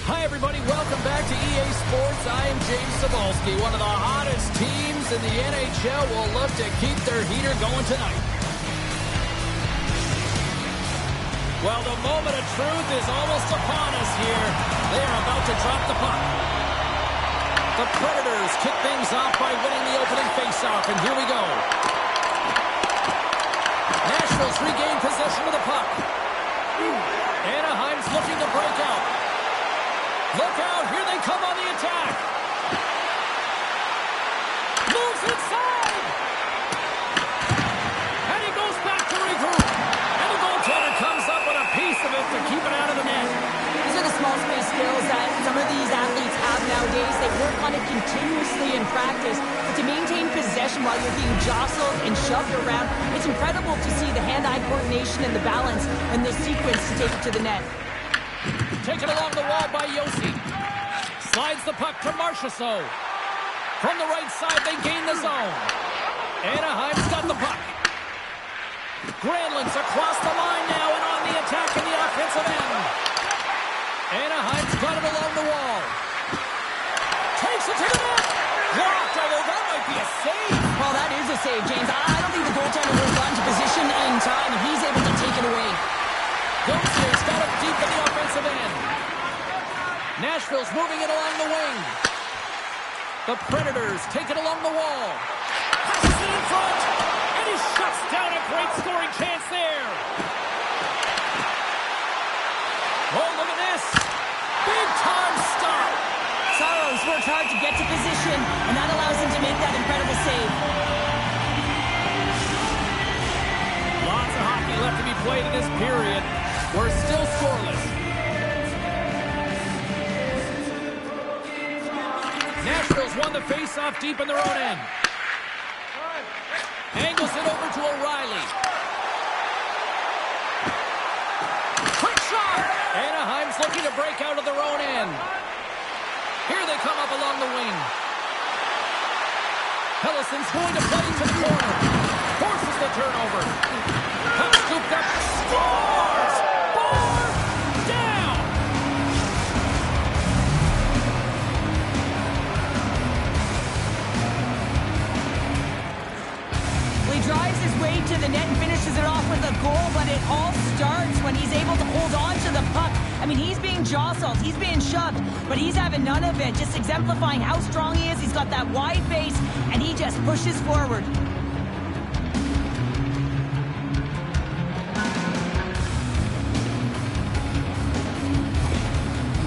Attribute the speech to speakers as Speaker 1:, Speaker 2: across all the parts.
Speaker 1: Hi, everybody. Welcome back to EA Sports. I am James Cebulski. One of the hottest teams in the NHL will look to keep their heater going tonight. Well, the moment of truth is almost upon us here. They are about to drop the puck. The Predators kick things off by winning the opening faceoff, and here we go. Nashville's regained possession of the puck. Anaheim's looking to break out. Look out, here they come on the attack. Moves inside. And he goes back to regroup. And the goaltender comes up with a piece of it to keep it out of the net.
Speaker 2: These are the small space skills that some of these athletes have nowadays. They work on it continuously in practice. But to maintain possession while you're being jostled and shoved around, it's incredible to see the hand-eye coordination and the balance and the sequence to take it to the net.
Speaker 1: Taken along the wall by Yossi. Slides the puck to Marchessault. From the right side, they gain the zone. Anaheim's got the puck. Granlund's across the line now and on the attack in the offensive end. Anaheim's got it along the wall. Takes it to the net. Blocked, although that might be a save.
Speaker 2: Well, that is a save, James. I don't think the goaltender would have gotten to position in time, and he's able to take it away.
Speaker 1: Yossi's got it deep in the offensive end. Nashville's moving it along the wing. The Predators take it along the wall. Passes it in front. And he shuts down a great scoring chance there. Oh, look at this. Big time stop.
Speaker 2: Saros works hard to get to position, and that allows him to make that incredible save.
Speaker 1: Lots of hockey left to be played in this period. We're still scoreless. Nashville's won the face-off deep in their own end. Angles it over to O'Reilly. Quick shot! Anaheim's looking to break out of their own end. Here they come up along the wing. Hellison's going to play to the corner. Forces the turnover. Puck scooped up. Scores! Bar down!
Speaker 2: Well, he drives his way to the net and finishes it off with a goal, but it all starts when he's able to hold on to the puck. I mean, he's being jostled, he's being shoved, but he's having none of it, just exemplifying how strong he is. He's got that wide face, and he just pushes forward.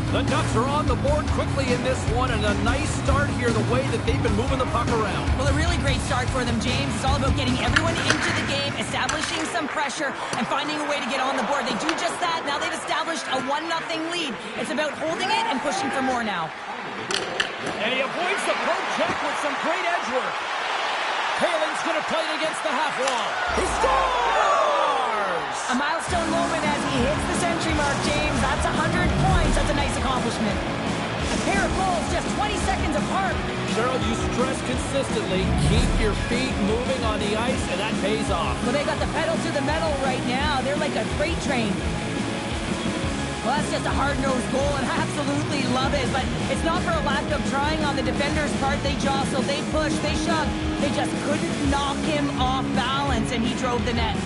Speaker 1: The Ducks are on the board quickly in this one, and a nice start here, the way that they've been moving the puck around.
Speaker 2: Well, a really great start for them, James. It's all about getting everyone into the game, establishing some pressure, and finding a way to get on the board. They do just that. Now they've established a 1-0 lead. It's about holding it and pushing for more now.
Speaker 1: And he avoids the poke check with some great edge work. Paling's going to play it against the half wall. He scores!
Speaker 2: A milestone moment as he hits the century mark, James. That's 100 points. That's a nice accomplishment. A pair of goals just 20 seconds apart.
Speaker 1: Cheryl, you stress consistently, keep your feet moving on the ice, and that pays off.
Speaker 2: Well, they got the pedal to the metal right now. They're like a freight train. Well, that's just a hard-nosed goal, and I absolutely love it. But it's not for a lack of trying on the defender's part. They jostled, they pushed, they shoved. They just couldn't knock him off balance, and he drove the net.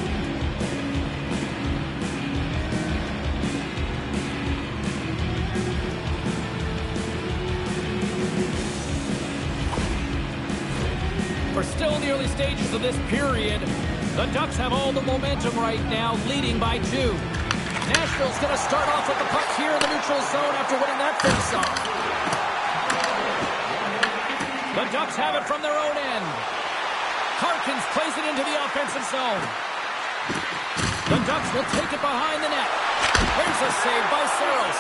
Speaker 1: We're still in the early stages of this period. The Ducks have all the momentum right now, leading by 2. Nashville's going to start off with the puck here in the neutral zone after winning that face-off. The Ducks have it from their own end. Harkins plays it into the offensive zone. The Ducks will take it behind the net. Here's a save by Saros.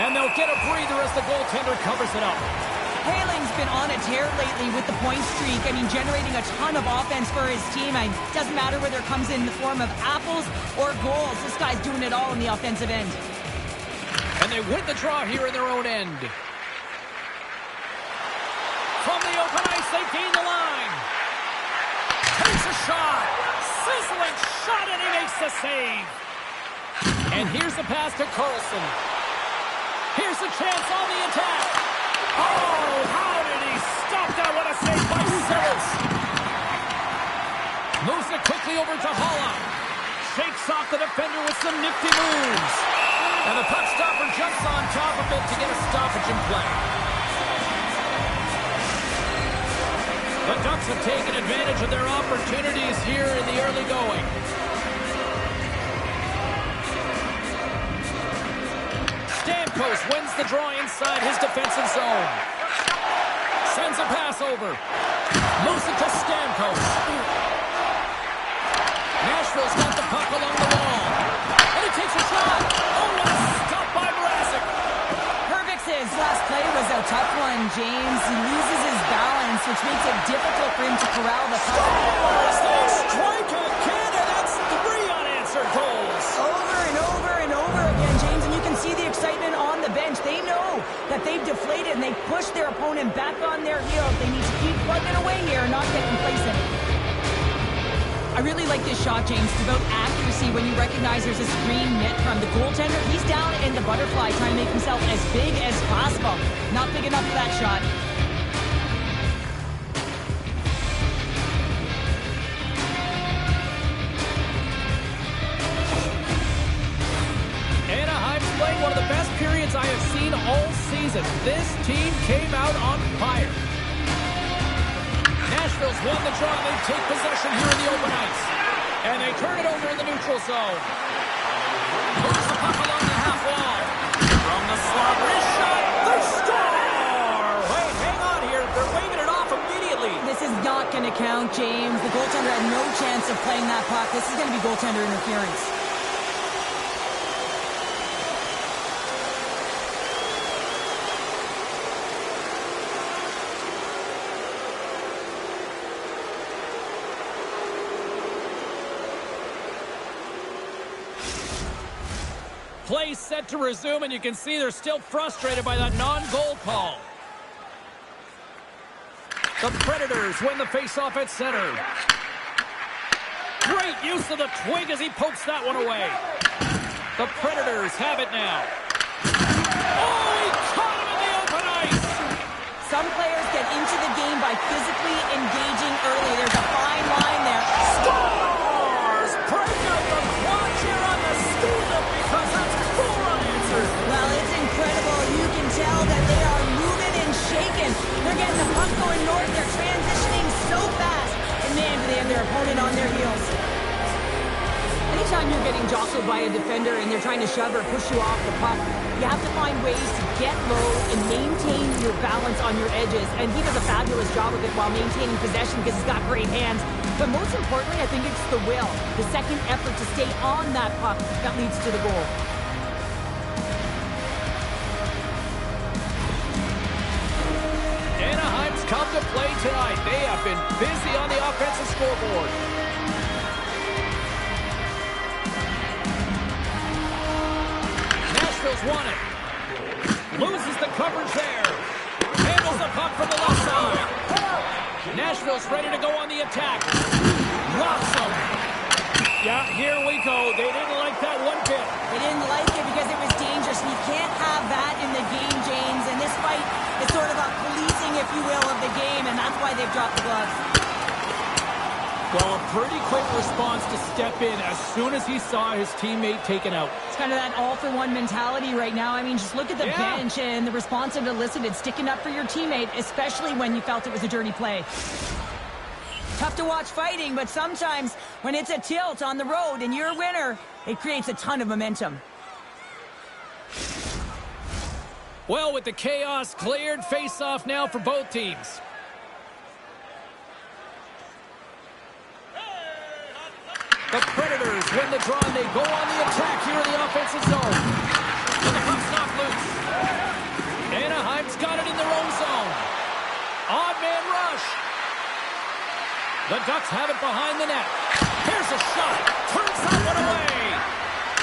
Speaker 1: And they'll get a breather as the goaltender covers it up.
Speaker 2: Paling's been on a tear lately with the point streak. I mean, generating a ton of offense for his team. It doesn't matter whether it comes in the form of apples or goals. This guy's doing it all in the offensive end.
Speaker 1: And they win the draw here in their own end. From the open ice, they gain the line. Takes a shot. Sizzling shot, and he makes the save. And here's the pass to Carlson. Here's the chance on the attack. Oh, how did he stop that? What a save by Saros. Moves it quickly over to Holla. Shakes off the defender with some nifty moves. And the puck stopper jumps on top of it to get a stoppage in play. The Ducks have taken advantage of their opportunities here in the early going. Stamkos wins the draw inside his defensive zone. Sends a pass over. Moves it to Stamkos. Nashville's got the puck along the wall. And he takes a shot. Oh, what a stop by Mrazek.
Speaker 2: His last play was a tough one, James. He loses his balance, which makes it difficult for him to corral the puck.
Speaker 1: Scores! They strike again, and that's 3 unanswered goals.
Speaker 2: Over and over and over again, James, and you can see the excitement on the bench. They know that they've deflated, and they've pushed their opponent back on their heels. They need to keep plugging away here and not get complacent. I really like this shot, James. It's about accuracy when you recognize there's a screen mitt from the goaltender. He's down in the butterfly trying to make himself as big as possible. Not big enough for that shot.
Speaker 1: Anaheim's playing one of the best periods I have seen all season. This team came out on fire. Nashville's won the draw. They take possession here in the open ice. And they turn it over in the neutral zone. Here's the puck along the half wall. From the slot, wrist shot. They score! Wait, hang on here. They're waving it off immediately.
Speaker 2: This is not going to count, James. The goaltender had no chance of playing that puck. This is going to be goaltender interference.
Speaker 1: Play set to resume, and you can see they're still frustrated by that non-goal call. The Predators win the face-off at center. Great use of the twig as he pokes that one away. The Predators have it now. Oh, he caught him in the open ice!
Speaker 2: Some players get into the game by physically engaging early. There's a fine line there.
Speaker 1: Scores! Break out the quad here on the steal because that's full unanswered.
Speaker 2: Well, it's incredible. You can tell that they are moving and shaking. They're getting the puck going north. They're transitioning so fast. And man, do they have their opponent on their heels. Anytime you're getting jostled by a defender and they're trying to shove or push you off the puck, you have to find ways to get low and maintain your balance on your edges. And he does a fabulous job of it while maintaining possession because he's got great hands. But most importantly, I think it's the will, the second effort to stay on that puck that leads to the goal.
Speaker 1: Anaheim's come to play tonight. They have been busy on the offensive scoreboard. Nashville's won it. Loses the coverage there. Handles the puck from the left side. Nashville's ready to go on the attack. Rocks him. Yeah, here we go. They didn't like that one bit.
Speaker 2: They didn't like it because it was dangerous, and you can't have that in the game, James. And this fight is sort of a policing, if you will, of the game, and that's why they've dropped the gloves.
Speaker 1: Well, a pretty quick response to step in as soon as he saw his teammate taken out.
Speaker 2: It's kind of that all-for-one mentality right now. I mean, just look at the bench and the response it elicited, sticking up for your teammate, especially when you felt it was a dirty play. Tough to watch fighting, but sometimes when it's a tilt on the road and you're a winner, it creates a ton of momentum.
Speaker 1: Well, with the chaos cleared, face-off now for both teams. The Predators win the draw, and they go on the attack here in the offensive zone. And the puck's knocked loose. Anaheim's got it in their own zone. Odd man rush. The Ducks have it behind the net. Here's a shot. Turns that one away.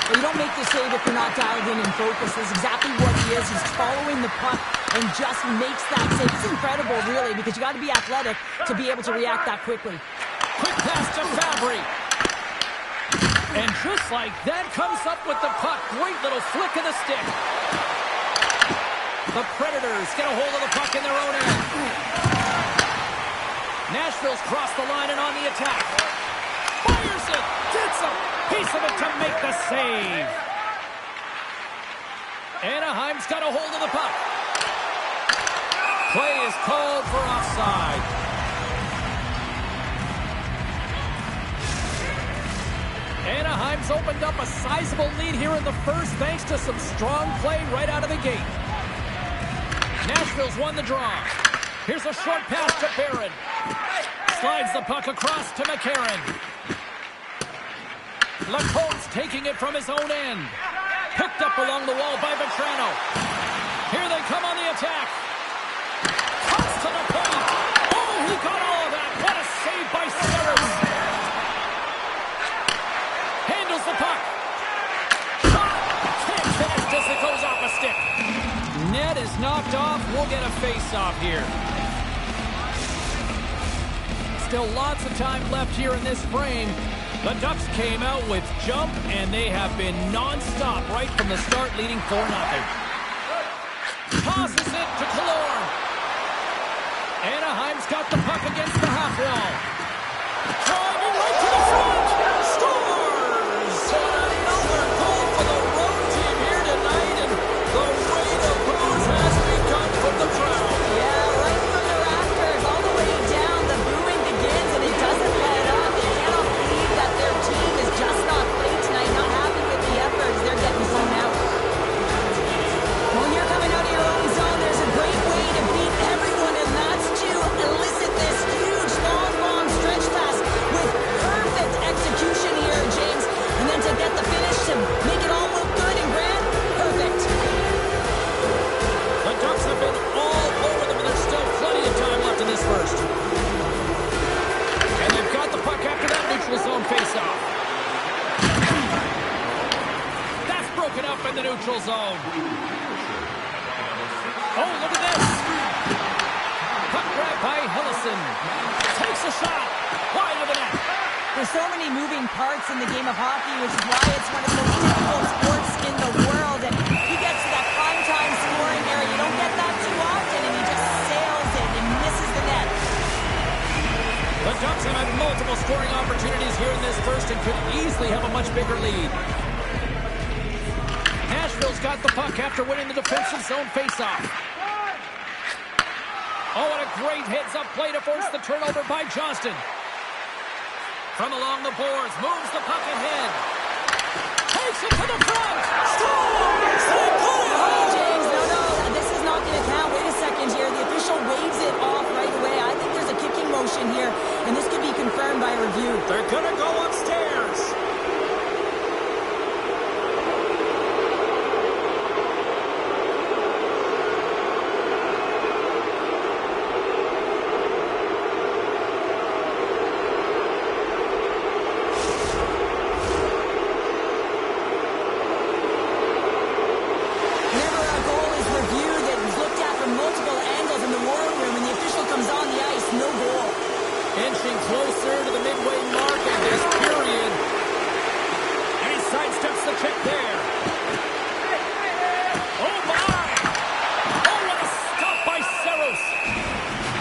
Speaker 2: Well, you don't make the save if you're not dialed in and focused. That's exactly what he is. He's following the puck and just makes that save. It's incredible, really, because you got to be athletic to be able to react that quickly.
Speaker 1: Quick pass to Fabry. And just like that, comes up with the puck. Great little flick of the stick. The Predators get a hold of the puck in their own end. Nashville's crossed the line and on the attack. Fires it. Gets a piece of it to make the save. Anaheim's got a hold of the puck. Play is called for offside. Anaheim's opened up a sizable lead here in the first thanks to some strong play right out of the gate. Nashville's won the draw. Here's a short pass to Barron. Slides the puck across to McCarron. Lacomb's taking it from his own end. Picked up along the wall by Vetrano. Here they come on the attack. Cuts to the point. Oh, he got all of that. What a save by Saros. Handles the puck. Shot. Can't finish as it goes off a stick. Net is knocked off. We'll get a face-off here. Still lots of time left here in this frame. The Ducks came out with jump, and they have been non-stop right from the start, leading 4-0. Tosses it to Killorn. Anaheim's got the puck against the half wall. Driving right to the front. Scores! Another goal for the road team here tonight, and the rain of booze has begun from the crowd.
Speaker 2: Yeah, right from the rafters all the way down. The booing
Speaker 1: broken up in the neutral zone. Oh, look at this. Puck grab by Hillison. Takes a shot. Wide of the net.
Speaker 2: There's so many moving parts in the game of hockey, which is why it's one of the most difficult sports in the world. And he gets to that prime-time scoring area. You don't get that too often, and he just sails it and misses the net.
Speaker 1: The Ducks have had multiple scoring opportunities here in this first and could easily have a much bigger lead. Nashville's got the puck after winning the defensive zone faceoff. Oh, what a great heads-up play to force the turnover by Johnston. From along the boards, moves the puck ahead. Takes it to the front. Scores!
Speaker 2: Oh, James, no, this is not going to count. Wait a second here. The official waves it off right away. I think there's a kicking motion here, and this could be confirmed by review.
Speaker 1: They're going to go upstairs. Inching closer to the midway mark of this period. And he sidesteps the check there. Oh, my! Oh, what a stop by Saros.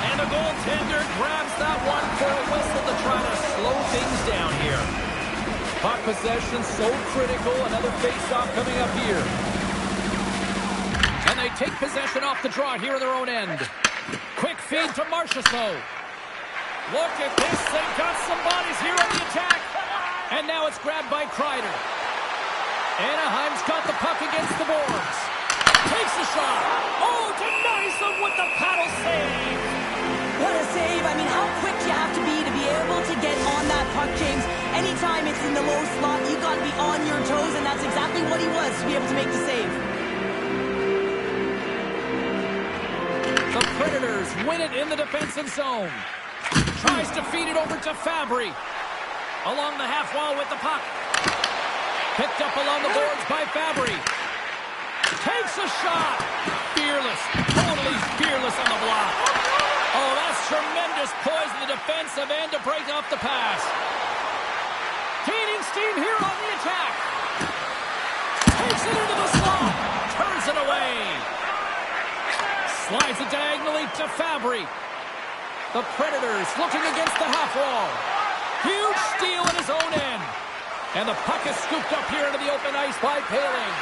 Speaker 1: And the goaltender grabs that one for a whistle to try to slow things down here. Puck possession so critical. Another face-off coming up here. And they take possession off the draw here in their own end. Quick feed to Marchessault. Look at this. They've got some bodies here on the attack. And now it's grabbed by Kreider. Anaheim's got the puck against the boards. Takes a shot. Oh, denies them with the paddle save.
Speaker 2: What a save. I mean, how quick you have to be able to get on that puck, James. Anytime it's in the low slot, you've got to be on your toes, and that's exactly what he was to be able to make the save.
Speaker 1: The Predators win it in the defensive zone. Tries to feed it over to Fabry. Along the half wall with the puck. Picked up along the boards by Fabry. Takes a shot. Fearless. Totally fearless on the block. Oh, that's tremendous poise in the defensive end to break off the pass. Gaining steam here on the attack. Takes it into the slot. Turns it away. Slides it diagonally to Fabry. The Predators looking against the half wall. Huge steal at his own end. And the puck is scooped up here into the open ice by Poehling.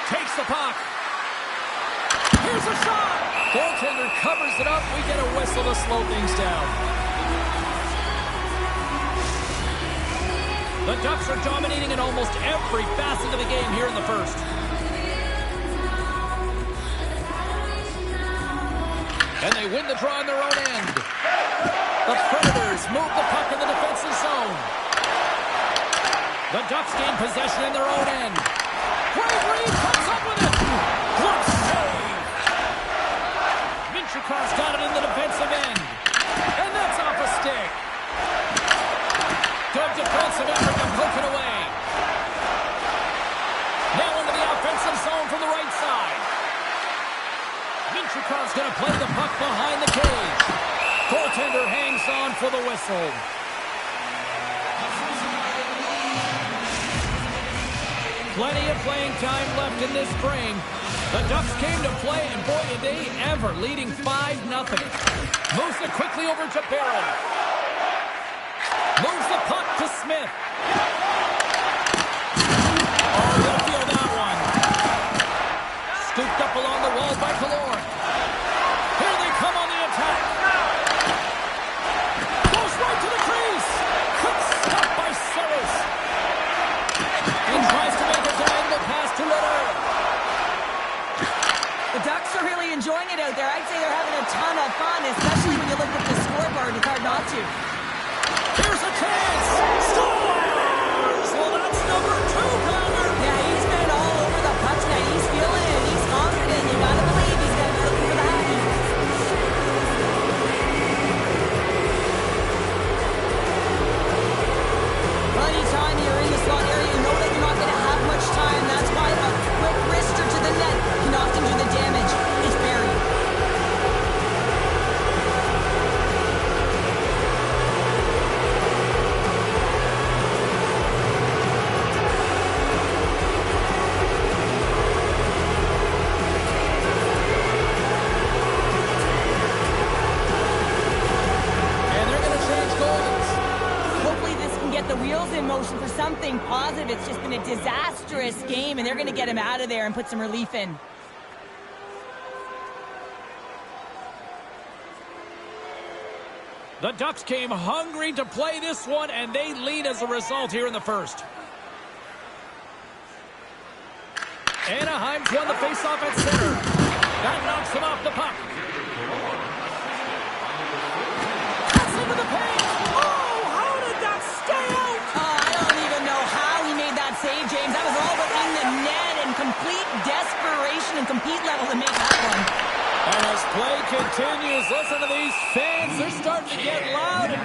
Speaker 1: Takes the puck. Here's a shot. Goaltender covers it up. We get a whistle to slow things down. The Ducks are dominating in almost every facet of the game here in the first. And they win the draw in their own end. The Predators move the puck in the defensive zone. The Ducks gain possession in their own end. Bravery comes up with it. What save! Minchukrov's got it in the defensive end. And that's off a stick. Good defensive effort to poke it away. Now into the offensive zone from the right side. Minchukrov's going to play the puck behind the cage. Goaltender hangs on for the whistle. Plenty of playing time left in this frame. The Ducks came to play, and boy, did they ever, leading 5-0. Moves it quickly over to Barron. Moves the puck to Smith. Oh, you'll feel that one. Scooped up along the wall by Killorn. Here they come on the attack. Goes right to the crease. Quick stop by Saros. He tries to make a diagonal pass to Ritter.
Speaker 2: The Ducks are really enjoying it out there. I'd say they're having a ton of fun, especially when you look at the scoreboard. It's hard not to.
Speaker 1: Here's a chance. Scores! Well, that's number 2-pounder.
Speaker 2: Yeah, he's been all over the puck tonight. He's feeling it. He's confident. You gotta believe he's gonna be looking for the hockey. Well, anytime you're in the slot area, you know that you're not gonna have much in motion for something positive. It's just been a disastrous game, and they're going to get him out of there and put some relief in.
Speaker 1: The Ducks came hungry to play this one, and they lead as a result here in the first. Anaheim's won the faceoff at center. That knocks him off the puck. Cuts into the paint. Oh, how did that stay out?
Speaker 2: I don't even know how he made that save, James. That was all but in the net, and complete desperation and compete level to make that one.
Speaker 1: And as play continues, listen to these fans. They're starting to get loud and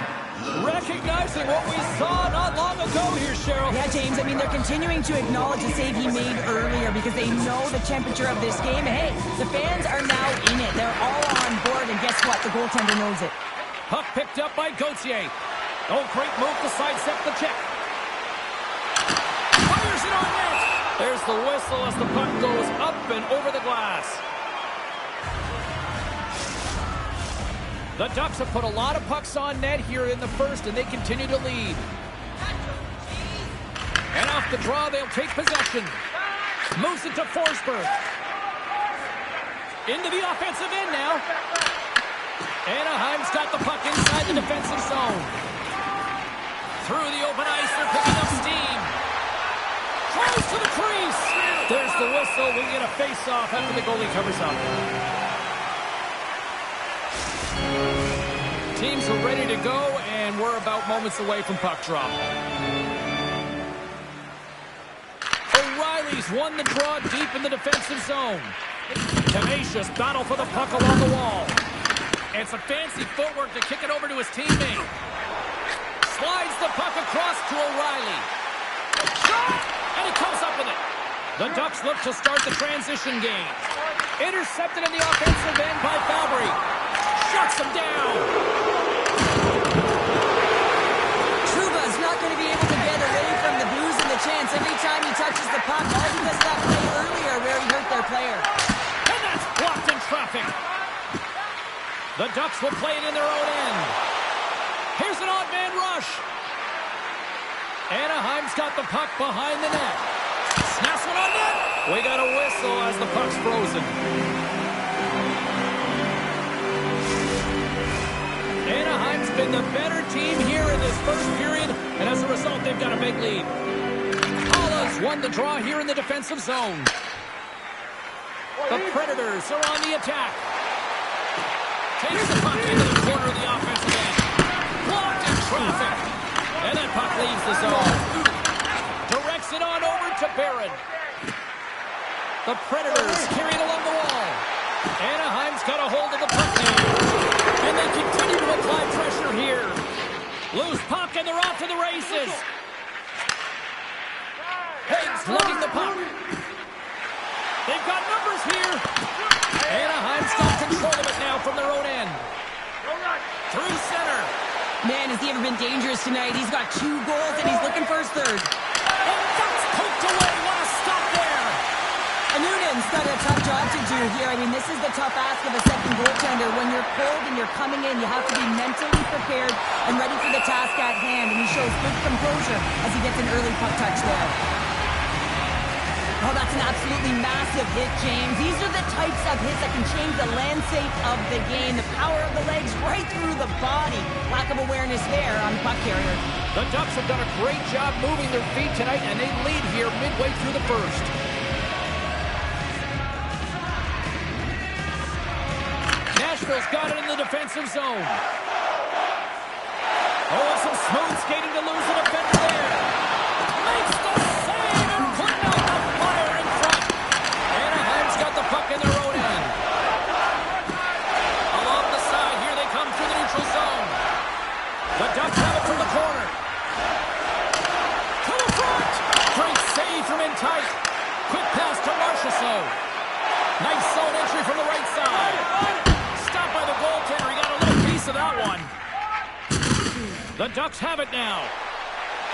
Speaker 1: recognizing what we saw not long ago here, Cheryl.
Speaker 2: Yeah, James, I mean, they're continuing to acknowledge the save he made earlier because they know the temperature of this game. And hey, the fans are now in it. They're all on board, and guess what? The goaltender knows it.
Speaker 1: Puck picked up by Gauthier. Oh, great move to sidestep the check. Fires it on net. There's the whistle as the puck goes up and over the glass. The Ducks have put a lot of pucks on net here in the first, and they continue to lead. And off the draw, they'll take possession. Moves it to Forsberg. Into the offensive end now. Anaheim's got the puck inside the defensive zone. Through the open ice, they're picking up steam. Close to the crease. There's the whistle. We get a face-off after the goalie covers up. Teams are ready to go, and we're about moments away from puck drop. O'Reilly's won the draw deep in the defensive zone. Tenacious battle for the puck along the wall. And some fancy footwork to kick it over to his teammate. Slides the puck across to O'Reilly. Shot! And he comes up with it. The Ducks look to start the transition game. Intercepted in the offensive end by Fabry. Shuts him down.
Speaker 2: Trouba's not going to be able to get away from the booze and the chance. Every time he touches the puck, all he does that play earlier where he hurt their player.
Speaker 1: And that's blocked in traffic. The Ducks will play it in their own end. Here's an odd man rush. Anaheim's got the puck behind the net. Snaps one on net. We got a whistle as the puck's frozen. Anaheim's been the better team here in this first period, and as a result, they've got a big lead. Hollis won the draw here in the defensive zone. The Predators are on the attack. Takes the puck into the corner of the offensive end. Blocked in traffic. And that puck leaves the zone. Directs it on over to Barron. The Predators carry it along the wall. Anaheim's got a hold of the puck now. And they continue to apply pressure here. Loose puck, and they're off to the races. Higgs lugging the puck. They've got numbers here. Anaheim's got control of it now from their own end. Through center.
Speaker 2: Man, has he ever been dangerous tonight? He's got 2 goals, and he's looking for his third.
Speaker 1: And that's poked away. What a stop there.
Speaker 2: Noonan's got a tough job to do here. I mean, this is the tough ask of a second goaltender. When you're cold and you're coming in, you have to be mentally prepared and ready for the task at hand. And he shows good composure as he gets an early puck touch there. Oh, that's an absolutely massive hit, James. These are the types of hits that can change the landscape of the game. The power of the legs right through the body. Lack of awareness there on the puck carrier.
Speaker 1: The Ducks have done a great job moving their feet tonight, and they lead here midway through the first. Nashville's got it in the defensive zone. Oh, some smooth skating to lose the defender there. Makes the save and putting out the fire in front. Anaheim's got the puck in their own end. Along the side, here they come through the neutral zone. The Ducks have it from the corner. To the front. Great save from in tight. Quick pass to Marchessault. Nice zone entry from the right side. Stopped by the goaltender. He got a little piece of that one. The Ducks have it now.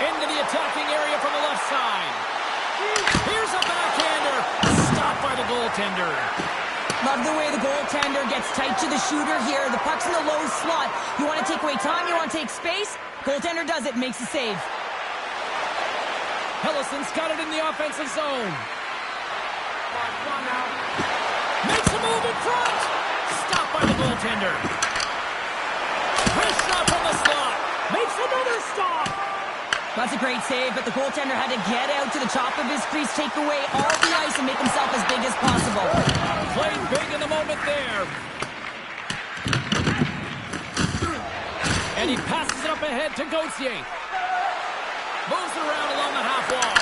Speaker 1: Into the attacking area from the left side. Here's a backhander. Stopped by the goaltender.
Speaker 2: Love the way the goaltender gets tight to the shooter here. The puck's in the low slot. You want to take away time? You want to take space? Goaltender does it. Makes a save.
Speaker 1: Hellison's got it in the offensive zone. Come on now. Makes a move in front. Stopped by the goaltender. Wrist shot from the slot. Makes another stop.
Speaker 2: That's a great save, but the goaltender had to get out to the top of his crease, take away all the ice, and make himself as big as possible.
Speaker 1: Played big in the moment there. And he passes it up ahead to Gauthier. Moves around along the half wall.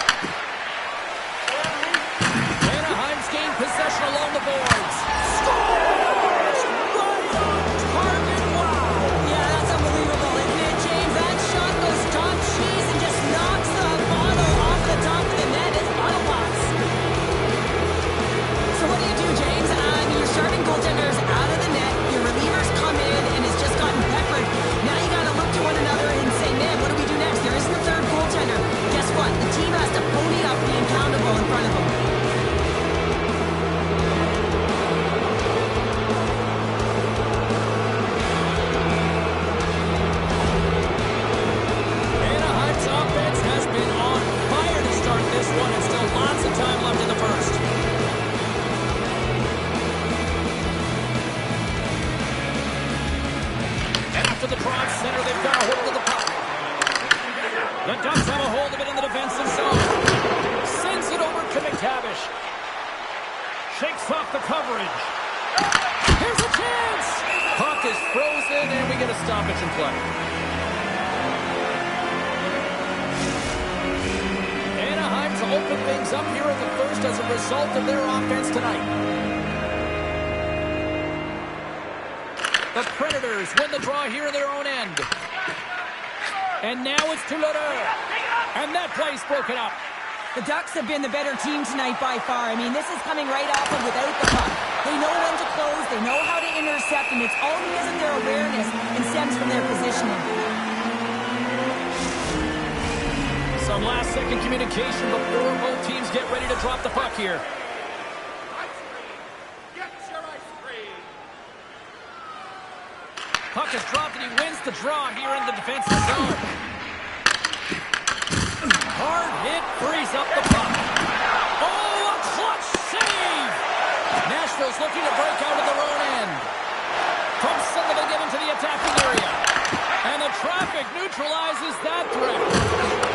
Speaker 1: Anaheim's gained possession along the boards. Scores! Right on target. Wow!
Speaker 2: Yeah, that's unbelievable, isn't it, James? That shot goes top cheese and just knocks the bottle off the top of the net. It's bottle box. So what do, James? Your starting goaltender's out of the net. Your relievers come in and has just gotten peppered. Now you got to look to one another and say, man, what do we do next? There isn't a third goaltender. Guess what? The team has to pony up, being accountable in front of them.
Speaker 1: Anaheim's offense has been on fire to start this one, and still lots of time left in the first. And after the draw at center, they've got a hold of the puck. The Ducks have a hold of it in the defensive zone. Sends it over to McTavish. Shakes off the coverage. Here's a chance! Puck is frozen, and we get a stoppage in play. Anaheim to open things up here in the first as a result of their offense tonight. The Predators win the draw here in their own end. And now it's to Lodeur. And that play's broken up.
Speaker 2: The Ducks have been the better team tonight by far. I mean, this is coming right off of without the puck. They know when to close, they know how to intercept, and it's all because of their awareness and stems from their positioning.
Speaker 1: Some last-second communication before both teams get ready to drop the puck here. Puck is dropped, and he wins the draw here in the defensive zone. Hard hit, frees up the puck. Oh, a clutch save! Nashville's looking to break out of their own end. Pumps something to get into the attacking area. And the traffic neutralizes that threat.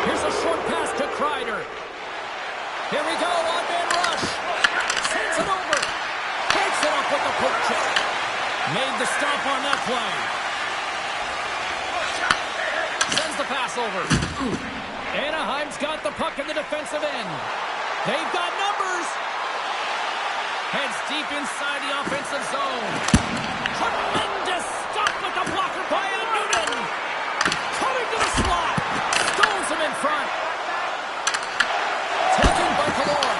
Speaker 1: Here's a short pass to Kreider. Here we go, one-man rush. Sends it over. Takes it up with the poke check. Made the stop on that play. Sends the pass over. Anaheim's got the puck in the defensive end. They've got numbers. Heads deep inside the offensive zone. Tremendous stop with the blocker by Newton. Coming to the slot. Stones him in front. Taken by Kaloran.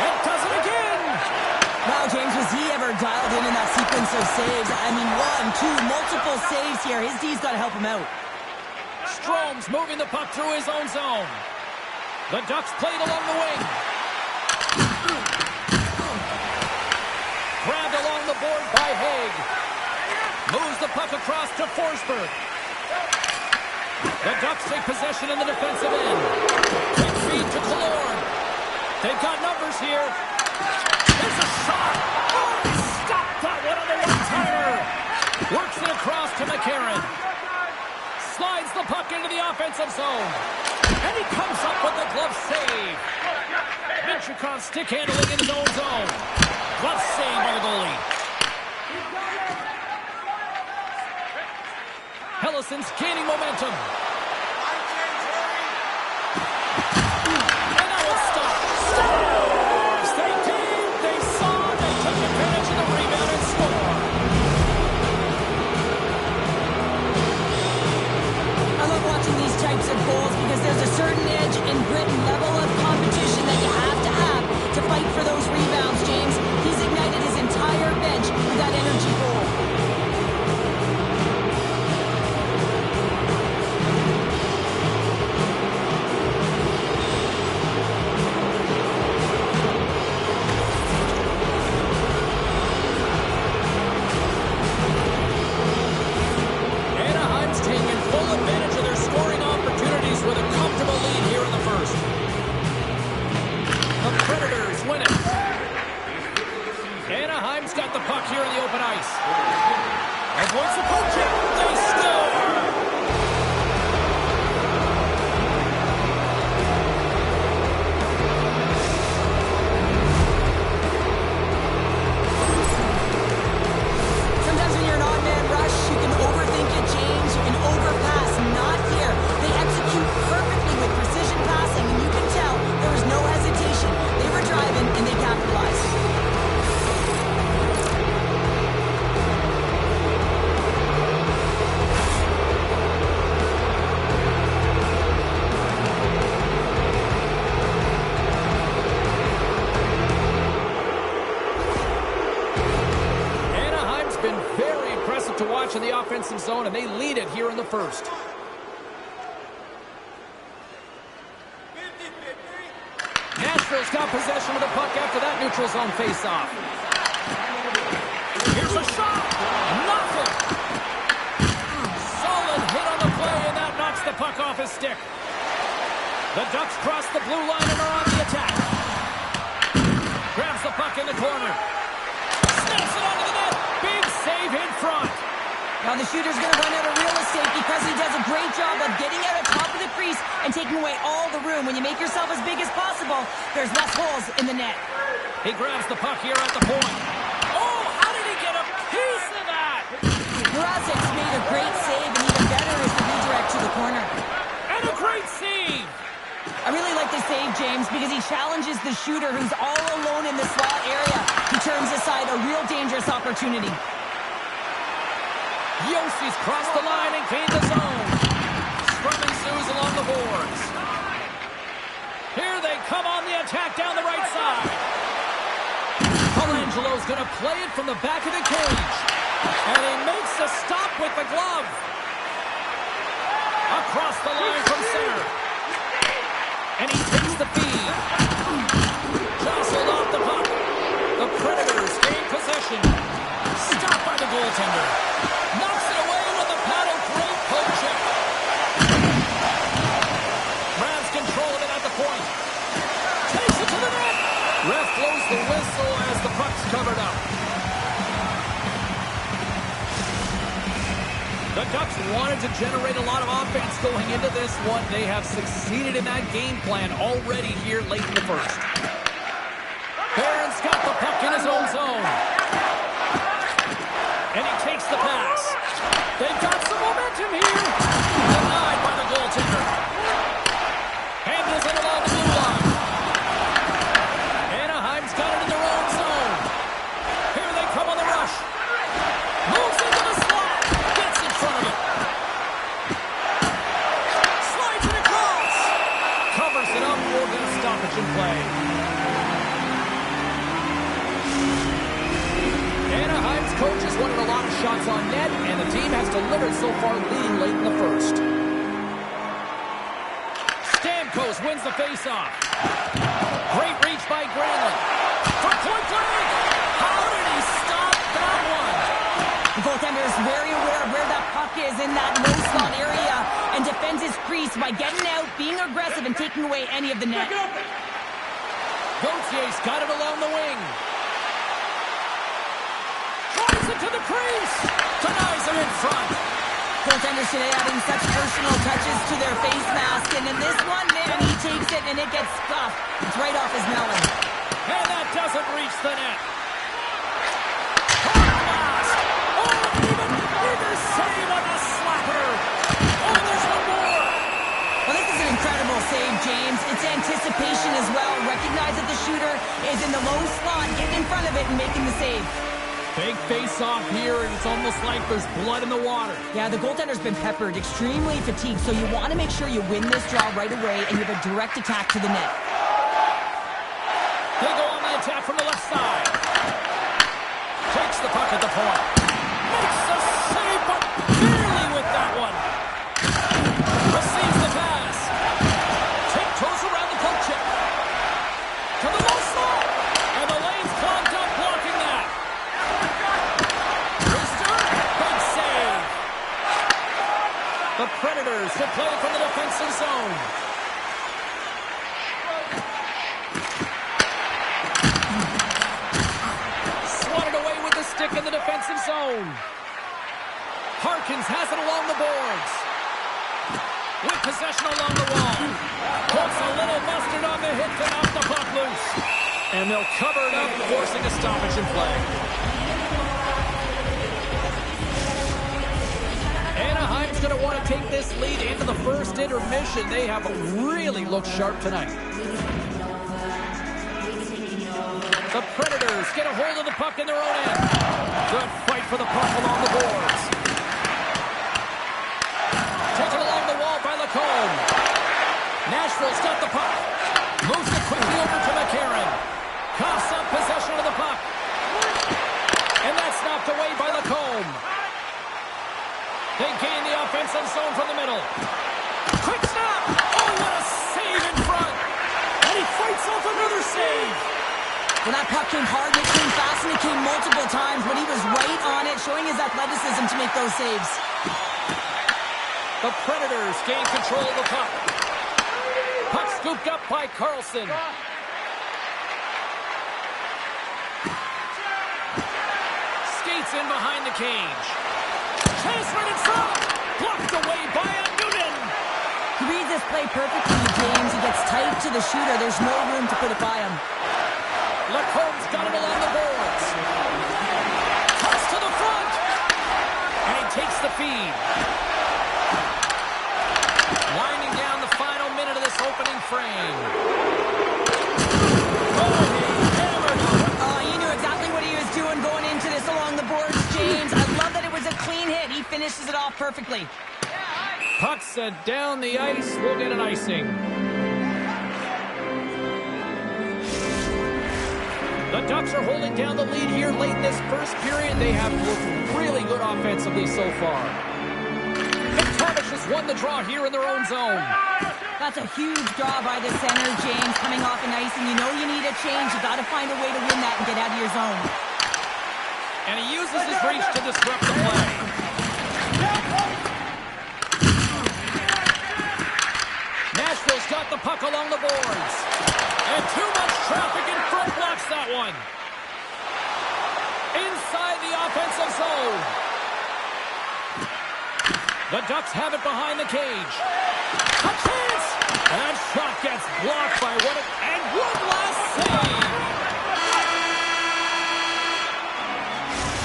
Speaker 1: And does it again.
Speaker 2: Wow, James, was he ever dialed in that sequence of saves? I mean, one, two, multiple saves here. His D's got to help him out.
Speaker 1: Strome's moving the puck through his own zone. The Ducks played along the wing. Grabbed along the board by Haig. Moves the puck across to Forsberg. The Ducks take possession in the defensive end. Quick feed to Kaloran. They've got numbers here. There's a shot. Oh, he stopped that one on the one-timer. Works it across to McCarron. Slides the puck into the offensive zone. And he comes up with the glove save. Minchukov stick handling in his own zone. Glove save by the goalie. Hellison's gaining momentum. And that will stop. Stars! They came, they saw, they took advantage of the rebound and scored.
Speaker 2: I love watching these types of goals because there's a certain edge and grit and level of competition that you have to fight for those rebounds, James. He's ignited his entire bench with that energy goal.
Speaker 1: Towards the poke check. They score!
Speaker 2: Sometimes when you're in an on-man rush, you can overthink it, James. You can overpass. Not here. They execute perfectly with precision passing, and you can tell there was no hesitation. They were driving, and they capitalized.
Speaker 1: Anaheim's been very impressive to watch in the offensive zone, and they lead it here in the first. Nashville's got possession of the puck after that neutral zone faceoff. Here's a shot. Nothing. Solid hit on the play, and that knocks the puck off his stick. The Ducks cross the blue line and are on the attack. Grabs the puck in the corner. Snaps it onto the net. Big save in front.
Speaker 2: Now the shooter's going to run out of real estate because he does a great job of getting out of top of the crease and taking away all the room. When you make yourself as big as possible, there's less holes in the net.
Speaker 1: He grabs the puck here at the point. Oh, how did he get a piece of that?
Speaker 2: Mrazek's made a great save, and even better is the redirect to the corner.
Speaker 1: And a great save.
Speaker 2: I really like the save, James, because he challenges the shooter who's all alone in the slot area. He turns aside a real dangerous opportunity.
Speaker 1: Yossi's crossed the line and gained the zone. Scrum ensues along the boards. Here they come on the attack down the right side. Colangelo's going to play it from the back of the cage. And he makes the stop with the glove. Across the line from center. And he takes the feed. Jostled off the puck. The Predators gain possession. Stopped by the goaltender. Knocks it away with a paddle. Great poke check. Grabs control of it at the point. Takes it to the net. Ref blows the whistle as the puck's covered up. The Ducks wanted to generate a lot of offense going into this one. They have succeeded in that game plan already here late in the first. Barron's got the puck in his own zone. And he takes the pass. They've got some momentum here. Denied by the goaltender. Handles it along the blue line. Anaheim's got it in their own zone. Here they come on the rush. Moves into the slot. Gets in front of it. Slides it across. Covers it up for the stoppage in play. Anaheim's coaches wanted a lot of shots on net, and the team has delivered so far, leading late in the first. Stamkos wins the faceoff. Great reach by Granlund. From point blank. How did he stop that one?
Speaker 2: The goaltender is very aware of where that puck is in that low slot area and defends his crease by getting out, being aggressive, and taking away any of the net.
Speaker 1: Gautier's got it along the wing. Drives it to the crease. Denies him in front.
Speaker 2: Goaltenders today adding such personal touches to their face mask, and in this one, man, he takes it and it gets scuffed. It's right off his melon.
Speaker 1: And that doesn't reach the net. Hard blast. Oh, even bigger save on the slapper. Oh, there's one more.
Speaker 2: Well, this is an incredible save, James. It's anticipation as well. Recognize that the shooter is in the low slot, getting in front of it and making the save.
Speaker 1: Big face-off here, and it's almost like there's blood in the water.
Speaker 2: Yeah, the goaltender's been peppered, extremely fatigued, so you want to make sure you win this draw right away and you have a direct attack to the net.
Speaker 1: They go on the attack from the left side. Takes the puck at the point. Makes the save, but barely with that one. Receives the pass. Tiptoes around the poke check. To the low slot. And the lane's clogged up, blocking that. Big save. The Predators to play from the defensive zone. Swatted away with the stick in the defensive zone. Harkins has it along the boards. With possession along the wall. Puts a little mustard on the hit to knock the puck loose. And they'll cover it up, forcing a stoppage in play. Anaheim's going to want to take this lead into the first intermission. They have really looked sharp tonight. The Predators get a hold of the puck in their own end. Good fight for the puck along the boards. Taken along the wall by Lacombe. Nashville's got the puck. Moves it quickly over to McCarron. Coughs up possession of the puck. And that's knocked away by Lacombe. They gain the offensive zone from the middle. Quick snap! Oh, what a save in front! And he fights off another save!
Speaker 2: Well, that puck came hard, and it came fast, and it came multiple times, but he was right on it, showing his athleticism to make those saves.
Speaker 1: The Predators gain control of the puck. Puck scooped up by Carlson. Skates in behind the cage. Transferred in front. Blocked away by Newton.
Speaker 2: He reads this play perfectly, James. He gets tight to the shooter. There's no room to put it by him.
Speaker 1: Lacombe's got it along the boards. Toss to the front. And he takes the feed. Winding down the final minute of this opening frame. Oh, he hammered it.
Speaker 2: He knew exactly what he was doing going into this along the boards, James. I love that it was a clean hit. He finishes it off perfectly.
Speaker 1: Puck sent down the ice. We'll get an icing. The Ducks are holding down the lead here late in this first period. They have looked really good offensively so far. McTavish has won the draw here in their own zone.
Speaker 2: That's a huge draw by the center, James, coming off an ice, and you know you need a change. You got to find a way to win that and get out of your zone.
Speaker 1: And he uses his reach to disrupt the play. Nashville's got the puck along the boards. And too much traffic in front blocks that one. Inside the offensive zone. The Ducks have it behind the cage. A chance! And that shot gets blocked by one last save.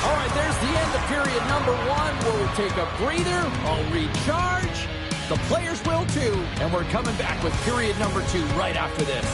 Speaker 1: All right, there's the end of period number one. We'll take a breather. I'll recharge. The players will too. And we're coming back with period number two right after this.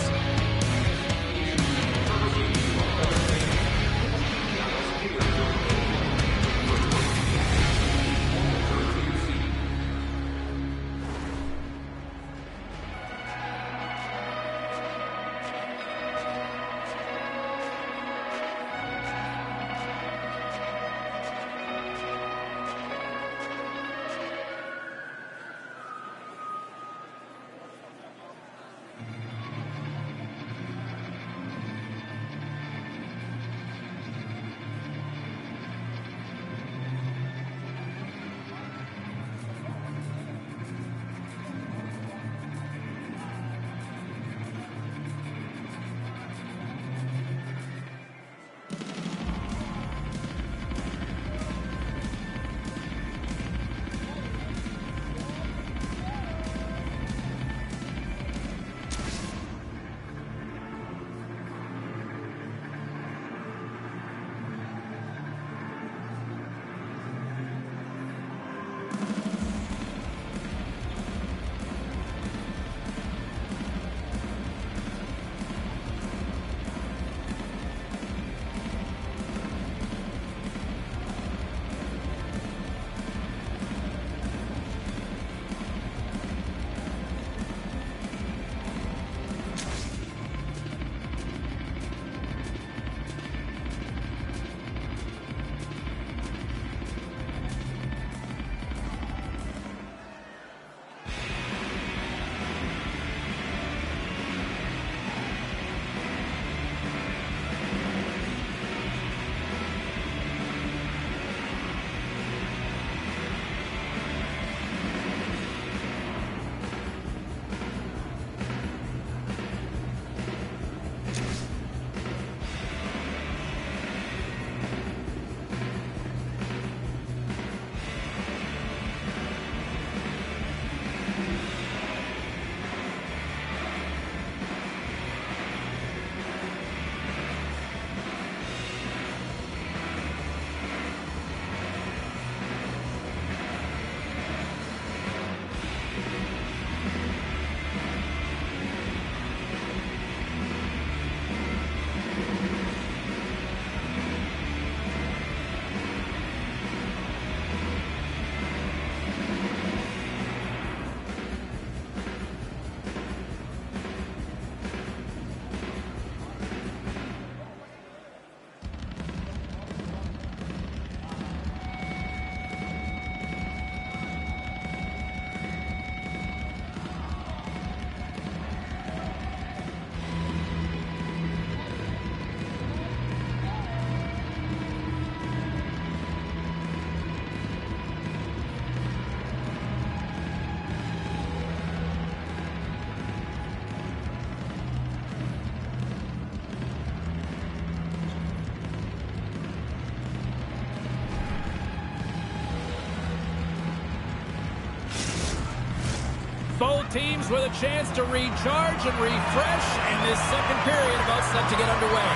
Speaker 1: teams with a chance to recharge and refresh, and this second period about set to get underway.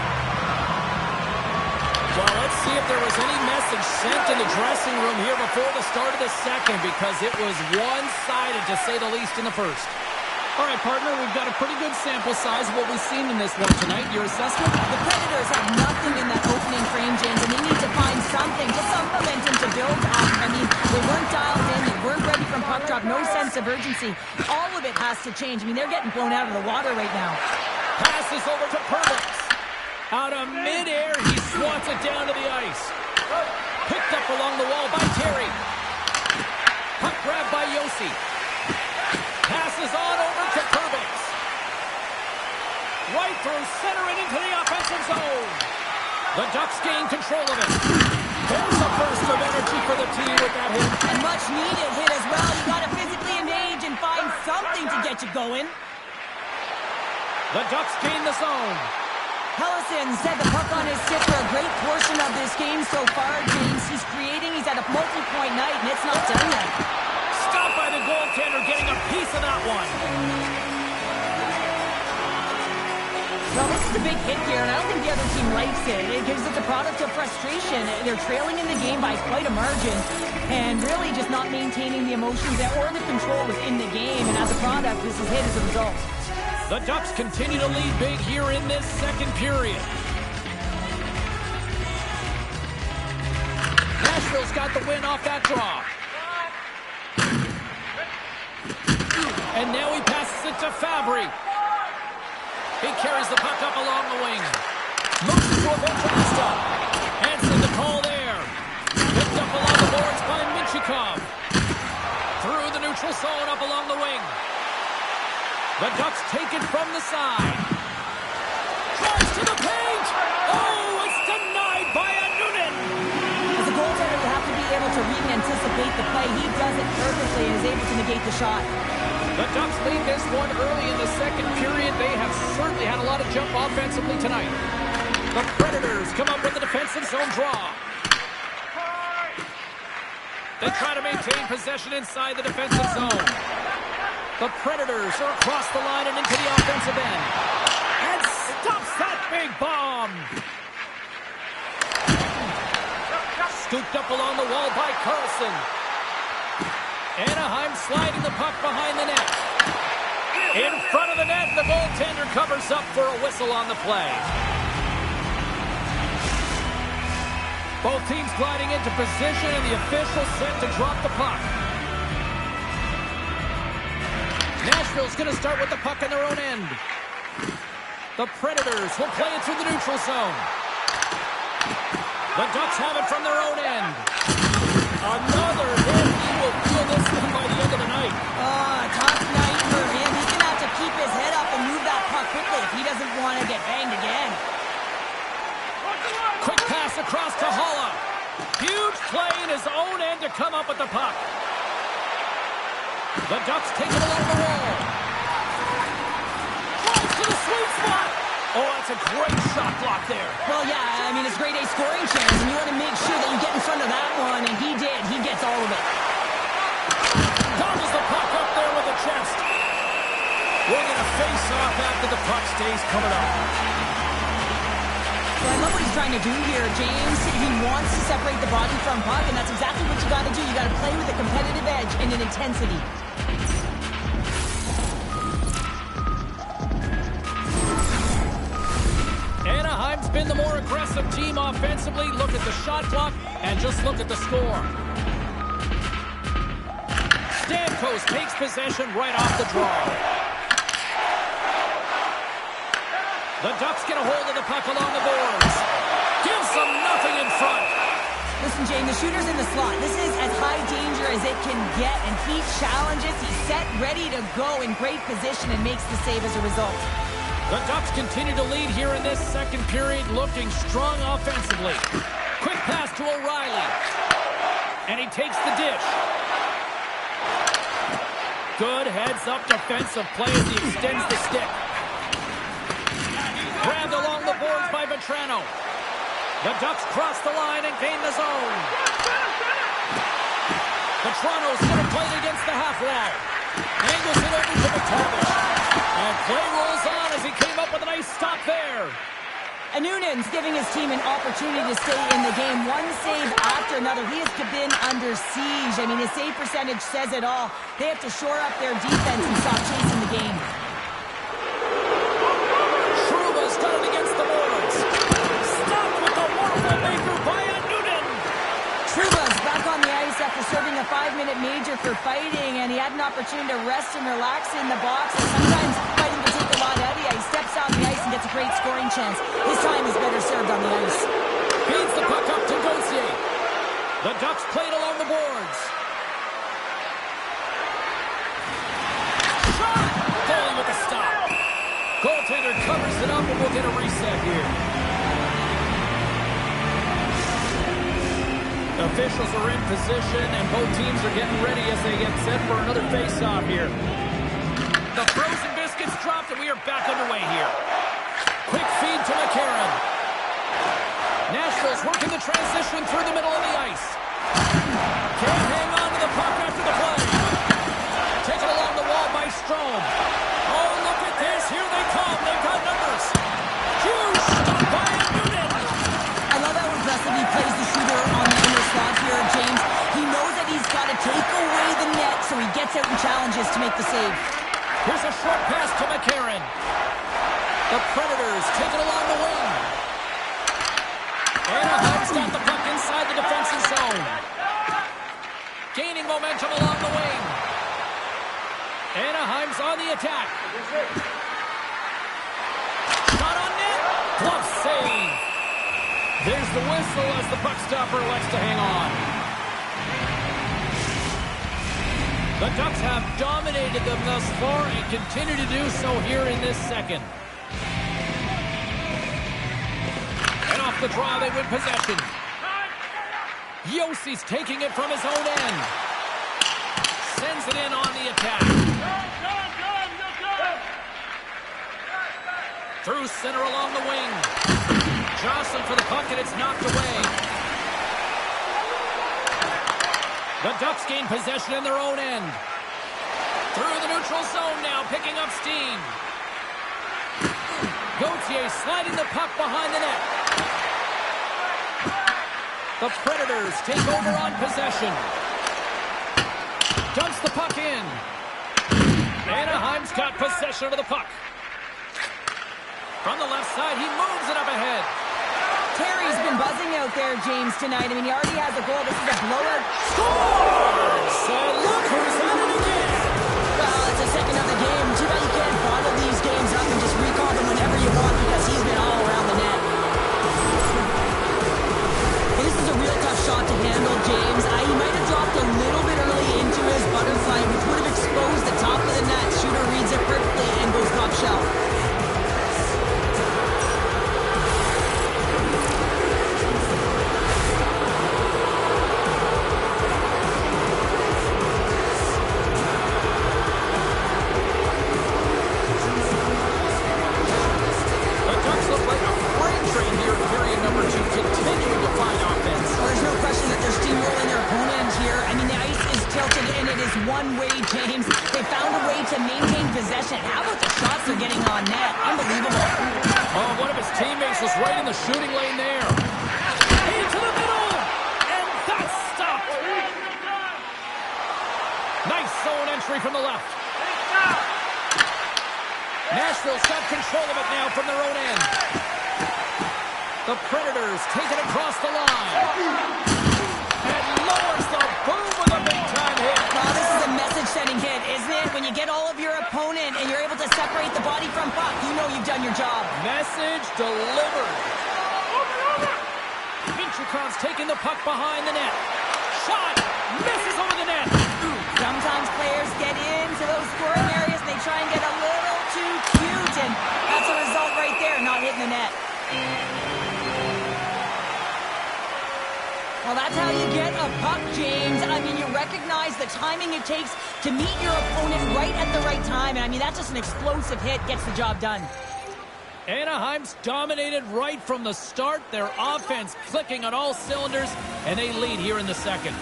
Speaker 1: Well, let's see if there was any message sent in the dressing room here before the start of the second, because it was one-sided, to say the least, in the first.
Speaker 3: All right, partner, we've got a pretty good sample size of what we've seen in this one tonight. Your assessment?
Speaker 2: The Predators have nothing in that opening frame, James, and they need to find something, just some momentum to build on. I mean, they weren't dialed in, they weren't ready from puck drop, no sense of urgency. All of it has to change. I mean, they're getting blown out of the water right now.
Speaker 1: Passes over to Perkins. Out of midair, he swats it down to the ice. Picked up along the wall by Terry. Puck grab by Yossi. Passes on over to Perkins. Right through center and into the offensive zone. The Ducks gain control of it. There's a burst of energy for the team with that hit.
Speaker 2: And much needed hit as well. You got to physically engage and find something to get you going.
Speaker 1: The Ducks gain the zone.
Speaker 2: Helleson set the puck on his stick for a great portion of this game so far, James. He's creating, he's at a multi-point night, and it's not done yet.
Speaker 1: Stopped by the goaltender, getting a piece of that one.
Speaker 2: Well, this is a big hit here, and I don't think the other team likes it, because it's a product of frustration. They're trailing in the game by quite a margin, and really just not maintaining the emotions or the control within the game, and as a product, this is hit as a result.
Speaker 1: The Ducks continue to lead big here in this second period. Nashville's got the win off that draw. And now he passes it to Fabry. He carries the puck up along the wing. Moves it to Evangelista. Hanson the call there. Picked up along the boards by Minchikov. Through the neutral zone up along the wing. The Ducks take it from the side. Drives to the paint. Oh, it's denied by a Noonan.
Speaker 2: As a goaltender, you have to be able to read and anticipate the play. He does it perfectly and is able to negate the shot.
Speaker 1: The Ducks lead this one early in the second period. They have certainly had a lot of jump offensively tonight. The Predators come up with the defensive zone draw. They try to maintain possession inside the defensive zone. The Predators are across the line and into the offensive end. And stops that big bomb. Scooped up along the wall by Carlson. Anaheim sliding the puck behind the net. In front of the net, the goaltender covers up for a whistle on the play. Both teams gliding into position, and the official set to drop the puck. Nashville's going to start with the puck in their own end. The Predators will play it through the neutral zone. The Ducks have it from their own end. Another hit. He will feel this one by the end of the night.
Speaker 2: Tough night for him. He's going to have to keep his head up and move that puck quickly if he doesn't want to get banged again.
Speaker 1: Quick pass across to Holla. Huge play in his own end to come up with the puck. The Ducks take it along the wall. Drives to the sweet spot. Oh, that's a great shot block there.
Speaker 2: Well, yeah, I mean, it's grade A scoring chance, and you want to make sure that you get in front of that one, and he did. He gets all of it.
Speaker 1: Gobbles the puck up there with the chest. We're going to face off after the puck stays coming up.
Speaker 2: Well, I love what he's trying to do here, James. He wants to separate the body from puck, and that's exactly what you got to do. You got to play with a competitive edge and an intensity.
Speaker 1: Anaheim's been the more aggressive team offensively. Look at the shot clock and just look at the score. Stamkos takes possession right off the draw. The Ducks get a hold of the puck along the boards. Gives them nothing in front.
Speaker 2: Listen, Jane, the shooter's in the slot. This is as high danger as it can get, and he challenges. He's set, ready to go in great position, and makes the save as a result.
Speaker 1: The Ducks continue to lead here in this second period, looking strong offensively. Quick pass to O'Reilly. And he takes the dish. Good heads-up defensive play as he extends the stick. Grabbed along the boards by Vetrano. The Ducks cross the line and gain the zone. Vetrano's going to play against the half wall. Angles it over to McTavish. And play rolls on as he came up with a nice stop there.
Speaker 2: And Noonan's giving his team an opportunity to stay in the game. One save after another. He has been under siege. I mean, his save percentage says it all. They have to shore up their defense and stop chasing the game.
Speaker 1: Trouba's done it against the boards. Stopped with the wonderful maker by Noonan.
Speaker 2: Trouba's back on the ice after serving a 5-minute major for fighting, and he had an opportunity to rest and relax in the box. And sometimes fighting can take a lot out of you. He steps on the ice and gets a great scoring chance. His time is better served on the ice.
Speaker 1: Feeds the puck up to Gauthier. The Ducks played along the boards. Shot! Foley with the stop. Goaltender covers it up, and we'll get a reset here. Officials are in position, and both teams are getting ready as they get set for another face-off here. The frozen biscuits dropped, and we are back underway here. Quick feed to McCarron. Nashville's working the transition through the middle of the ice. Can't hang on to the puck after the play. Taken along the wall by Strome. Oh, look at this. Here they come. They've got numbers. Huge stop by Noonan.
Speaker 2: I love how aggressive he plays the shooter on the inner slot here, James. He knows that he's got to take away the net, so he gets out and challenges to make the save.
Speaker 1: Here's a short pass to McCarron. The Predators take it along the wing. Anaheim's got the puck inside the defensive zone. Gaining momentum along the wing. Anaheim's on the attack. Shot on net. Glove save. There's the whistle as the puck stopper elects to hang on. The Ducks have dominated them thus far and continue to do so here in this second. And off the draw, they win possession. Yossi's taking it from his own end. Sends it in on the attack. Through center along the wing. Johnson for the puck, and it's knocked away. The Ducks gain possession in their own end. Through the neutral zone now, picking up steam. Gauthier sliding the puck behind the net. The Predators take over on possession. Dumps the puck in. Anaheim's got possession of the puck. From the left side, he moves it up ahead.
Speaker 2: Terry's been buzzing out there, James, tonight. I mean, he already has a goal. This is a blowout.
Speaker 1: Scores! So look who's at it again.
Speaker 2: Well, it's a second of the game. Too bad you can't bottle these games up and just recall them whenever you want, because he's been all around the net. Well, this is a real tough shot to handle, James. He might have dropped a little bit early into his butterfly, which would have exposed the top of the net. Shooter reads it perfectly and goes top shelf. One-way, James. They found a way to maintain possession. How about the shots they're getting on net? Unbelievable.
Speaker 1: Oh, one of his teammates was right in the shooting lane there. Into the middle, and that's stopped. Nice zone entry from the left. Nashville's got control of it now from their own end. The Predators take it across the line. And lowers the boom with a big-time hit.
Speaker 2: Well, this is a message-setting hit, isn't it? When you get all of your opponent and you're able to separate the body from puck, you know you've done your job.
Speaker 1: Message delivered. Vinchukon's taking the puck behind the net. Shot! Misses over the net.
Speaker 2: Sometimes players get into those scoring areas and they try and get a little too cute, and that's a result right there, not hitting the net. Well, that's how you get a puck, James. I mean, you recognize the timing it takes to meet your opponent right at the right time. And I mean, that's just an explosive hit, gets the job done.
Speaker 1: Anaheim's dominated right from the start. Their offense clicking on all cylinders, and they lead here in the second.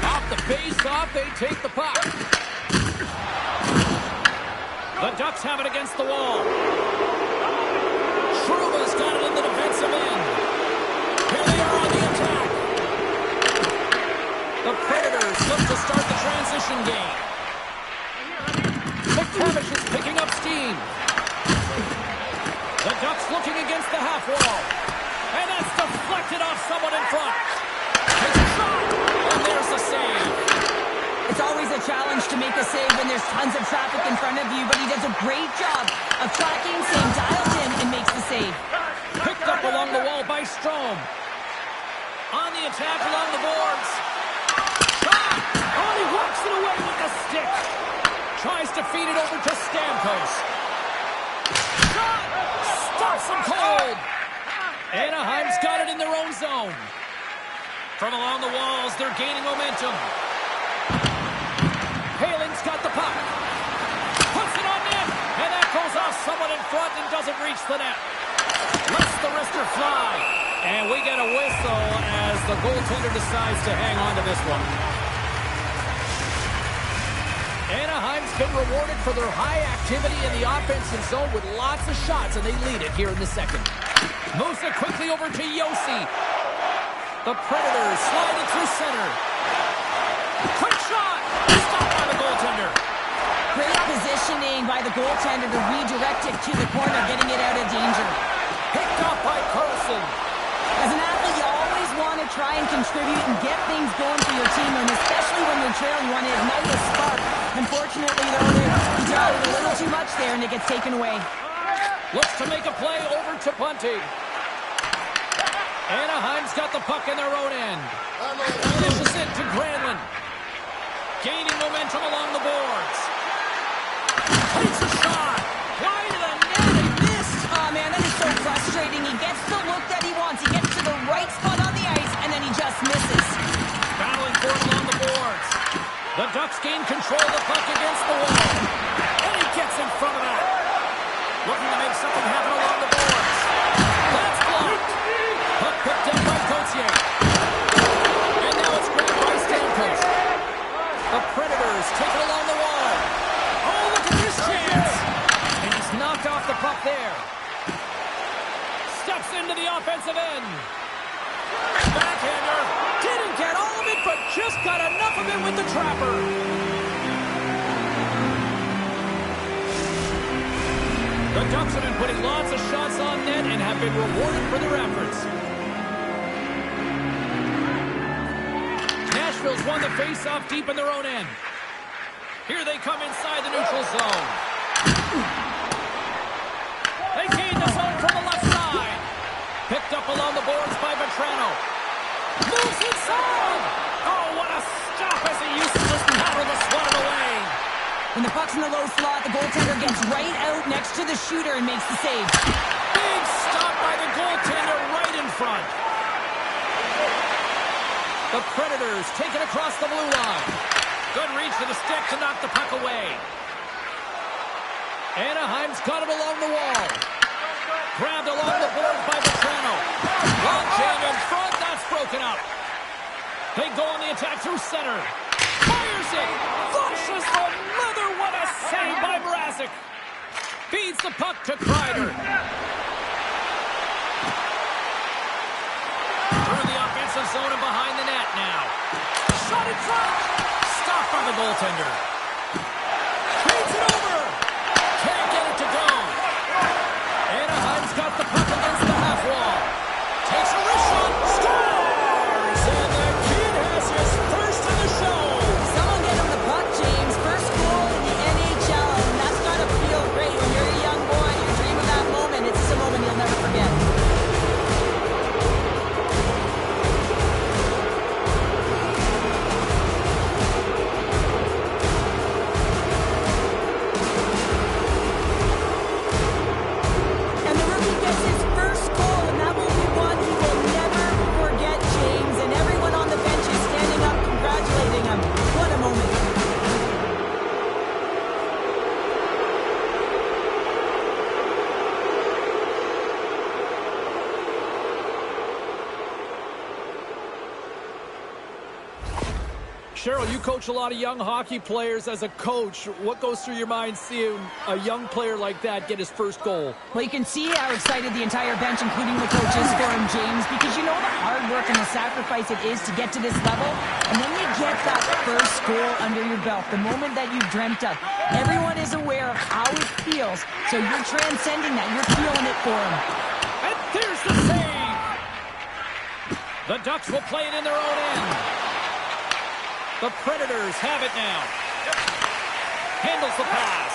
Speaker 1: Off the face-off, they take the puck. The Ducks have it against the wall. Trouba's got it in the defensive end. Here they are on the attack. The Predators look to start the transition game. McTavish is picking up steam. The Ducks looking against the half wall. And that's deflected off someone in front. Takes a shot. And there's the save.
Speaker 2: It's always a challenge to make a save when there's tons of traffic in front of you, but he does a great job of tracking, staying dialed in, and makes the save.
Speaker 1: Picked up along the wall by Strome. On the attack along the boards. Shot! Oh, he walks it away with the stick. Tries to feed it over to Stamkos. Shot! Stops him cold. Anaheim's got it in their own zone. From along the walls, they're gaining momentum. Haling's got the puck. Puts it on net. And that goes off someone in front and doesn't reach the net. Lets the wrister fly. And we get a whistle as the goaltender decides to hang on to this one. Anaheim's been rewarded for their high activity in the offensive zone with lots of shots, and they lead it here in the second. Moves it quickly over to Yossi. The Predators sliding through center. Quick shot! Stopped by the goaltender.
Speaker 2: Great positioning by the goaltender to redirect it to the corner, getting it out of danger.
Speaker 1: Picked off by Carlson.
Speaker 2: As an athlete, you always want to try and contribute and get things going for your team, and especially when you're trailing, you want to ignite a spark. Unfortunately, though, he tried a little too much there, and it gets taken away.
Speaker 1: Looks to make a play over to Bunting. Anaheim's got the puck in their own end. Dishes it to Granlund. Gaining momentum along the boards. Takes a shot. Wide of the net. He missed.
Speaker 2: Oh, man, that is so frustrating. He gets the look that he wants. He gets to the right spot on the ice, and then he just misses.
Speaker 1: Battling for it along the boards. The Ducks gain control of the puck against the wall. And he gets in front of that. Looking to make something happen along the boards. That's blocked. Puck picked up by Gauthier. And now it's grabbed by Stamkos. The Predators take it along the wall. Oh, look at this chance. And he's knocked off the puck there. Steps into the offensive end. Backhander. Didn't get all of it, but just got enough of it with the trapper. The Ducks have been putting lots of shots on net and have been rewarded for their efforts. Nashville's won the face-off deep in their own end. Here they come inside the neutral zone. They gain the zone from the left side. Picked up along the boards by Vetrano. Moves inside! Oh, what a stop as he uses his power to swat it away.
Speaker 2: When the puck's in the low slot, the goaltender gets right out next to the shooter and makes the save.
Speaker 1: Big stop by the goaltender right in front. The Predators take it across the blue line. Good reach to the stick to knock the puck away. Anaheim's got it along the wall. Grabbed along the boards by Vetrano. Long jam in front, that's broken up. They go on the attack through center. Fires it. Flushes the leather. What a save by Mrazek. Feeds the puck to Kreider. Through the offensive zone and behind the net now. Shot in front. Stopped by the goaltender. Feeds it over. Can't get it to go. Anaheim's got the puck against the half wall. Takes a wrist shot. Scores! And the kid has his first in the show.
Speaker 2: Someone get him the puck, James. First goal in the NHL, and that's got to feel great. When you're a young boy, you dream of that moment. It's just a moment you'll never forget.
Speaker 3: Cheryl, you coach a lot of young hockey players. As a coach, what goes through your mind seeing a young player like that get his first goal?
Speaker 2: Well, you can see how excited the entire bench, including the coaches, for him, James, because you know the hard work and the sacrifice it is to get to this level, and then you get that first goal under your belt, the moment that you've dreamt of. Everyone is aware of how it feels, so you're transcending that. You're feeling it for him.
Speaker 1: And there's the save. The Ducks will play it in their own end. The Predators have it now. Handles the pass.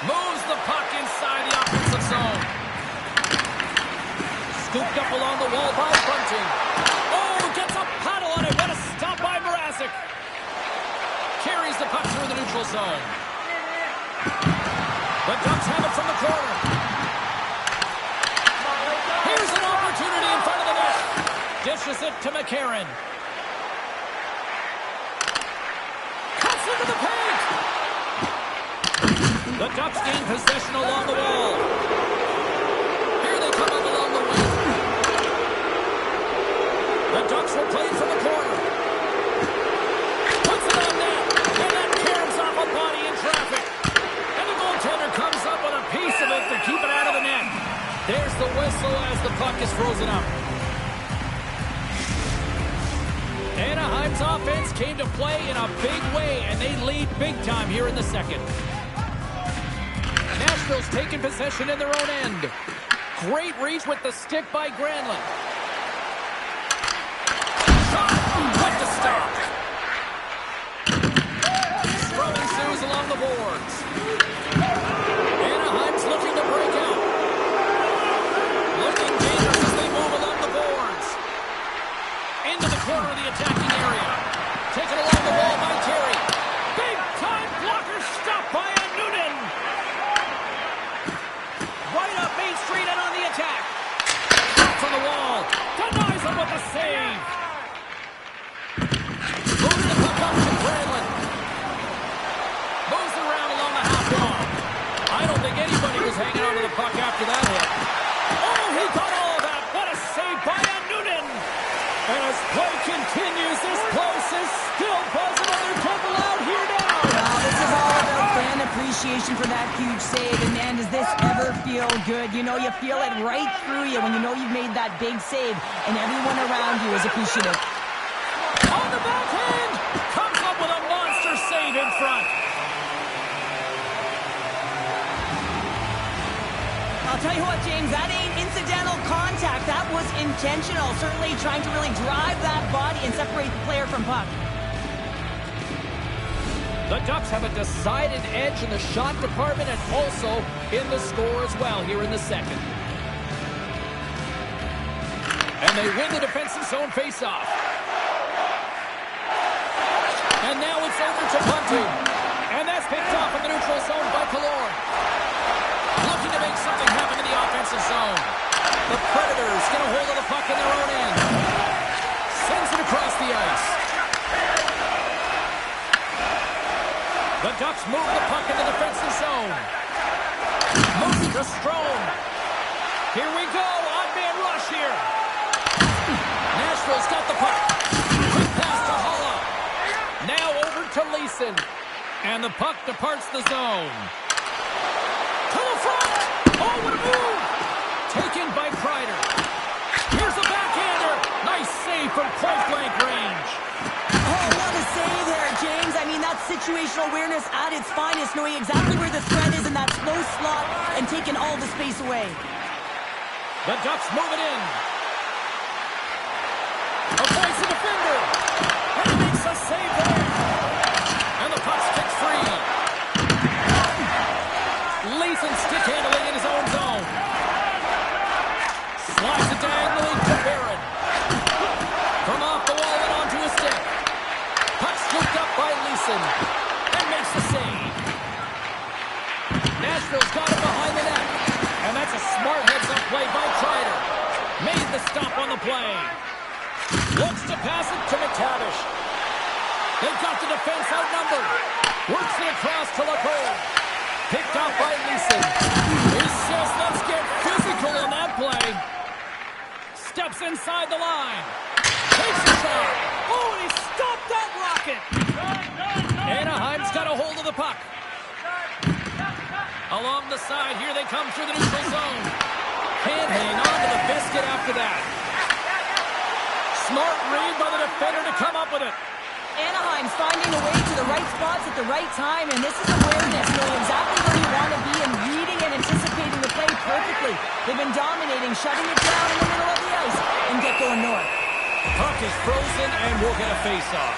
Speaker 1: Moves the puck inside the offensive zone. Scooped up along the wall by Bunting. Oh, gets a paddle on it. What a stop by Mrazek. Carries the puck through the neutral zone. The Ducks have it from the corner. Here's an opportunity in front of the net. Dishes it to McCarron. Cuts into the paint. The Ducks gain possession along the wall. Here they come up along the wing. The Ducks will play it from the corner. Puts it on net. And that caroms off a body in traffic. And the goaltender comes up with a piece of it to keep it out of the net. There's the whistle as the puck is frozen up. Anaheim's offense came to play in a big way, and they lead big time here in the second. Nashville's taking possession in their own end. Great reach with the stick by Granlund. Shot! What to stop? Scrum ensues along the boards. Anaheim's looking to break out. Looking dangerous as they move along the boards. Into the corner of the attacking area. Taken along the wall by Terry. Big time blocker stopped by a Noonan. Right up Main Street and on the attack. Shot from the wall. Denies him with the save. Moves the puck up to Granlund. Moves it around along the half wall. I don't think anybody was hanging onto the puck after that hit. Oh, he got all of that. What a save by a Noonan. And as play continues, this place is still buzzing on their temple out here now.
Speaker 2: Wow, this is all about fan appreciation for that huge save. And man, does this ever feel good. You know, you feel it right through you when you know you've made that big save. And everyone around you is appreciative.
Speaker 1: On the backhand, comes up with a monster save in front.
Speaker 2: I'll tell you what, James, that ain't incidental contact. That was intentional. Certainly trying to really drive that body and separate the player from puck.
Speaker 1: The Ducks have a decided edge in the shot department and also in the score as well here in the second. And they win the defensive zone faceoff. And now it's over to Bunting. And that's picked off in the neutral zone by Killorn. Looking to make something happen in the offensive zone. The Predators get a hold of the puck in their own end. Sends it across the ice. The Ducks move the puck in the defensive zone. Moves it to Strome. Here we go. Odd man rush here. Nashville's got the puck. Quick pass to Holla. Now over to Leeson. And the puck departs the zone. To the front! Oh, what a move! Taken by Kreider. Here's the backhander. Nice save from point-blank range.
Speaker 2: Oh, what a save there, James. I mean, that's situational awareness at its finest, knowing exactly where the threat is in that slow slot and taking all the space away.
Speaker 1: The Ducks move it in. Avoids the defender. And he makes a save there. And the puck's kicked free. Leeson stick handling in his own zone. Slides it diagonally to Barron. From off the wall and onto his stick. Puck scooped up by Leeson. And makes the save. Nashville's got it behind the net. And that's a smart heads-up play by Kreider. Made the stop on the play. Looks to pass it to McTavish. They've got the defense outnumbered. Works it across to Lacombe. Picked off by Leeson. He says, let's get physical on that play. Steps inside the line. Takes a shot. Oh, and he puck. Along the side, here they come through the neutral zone. Can't hang on to the biscuit after that. Smart read by the defender to come up with it.
Speaker 2: Anaheim's finding a way to the right spots at the right time, and this is awareness, knowing exactly where you want to be and reading and anticipating the play perfectly. They've been dominating, shutting it down in the middle of the ice, and get going north.
Speaker 1: Puck is frozen, and we'll get a face-off.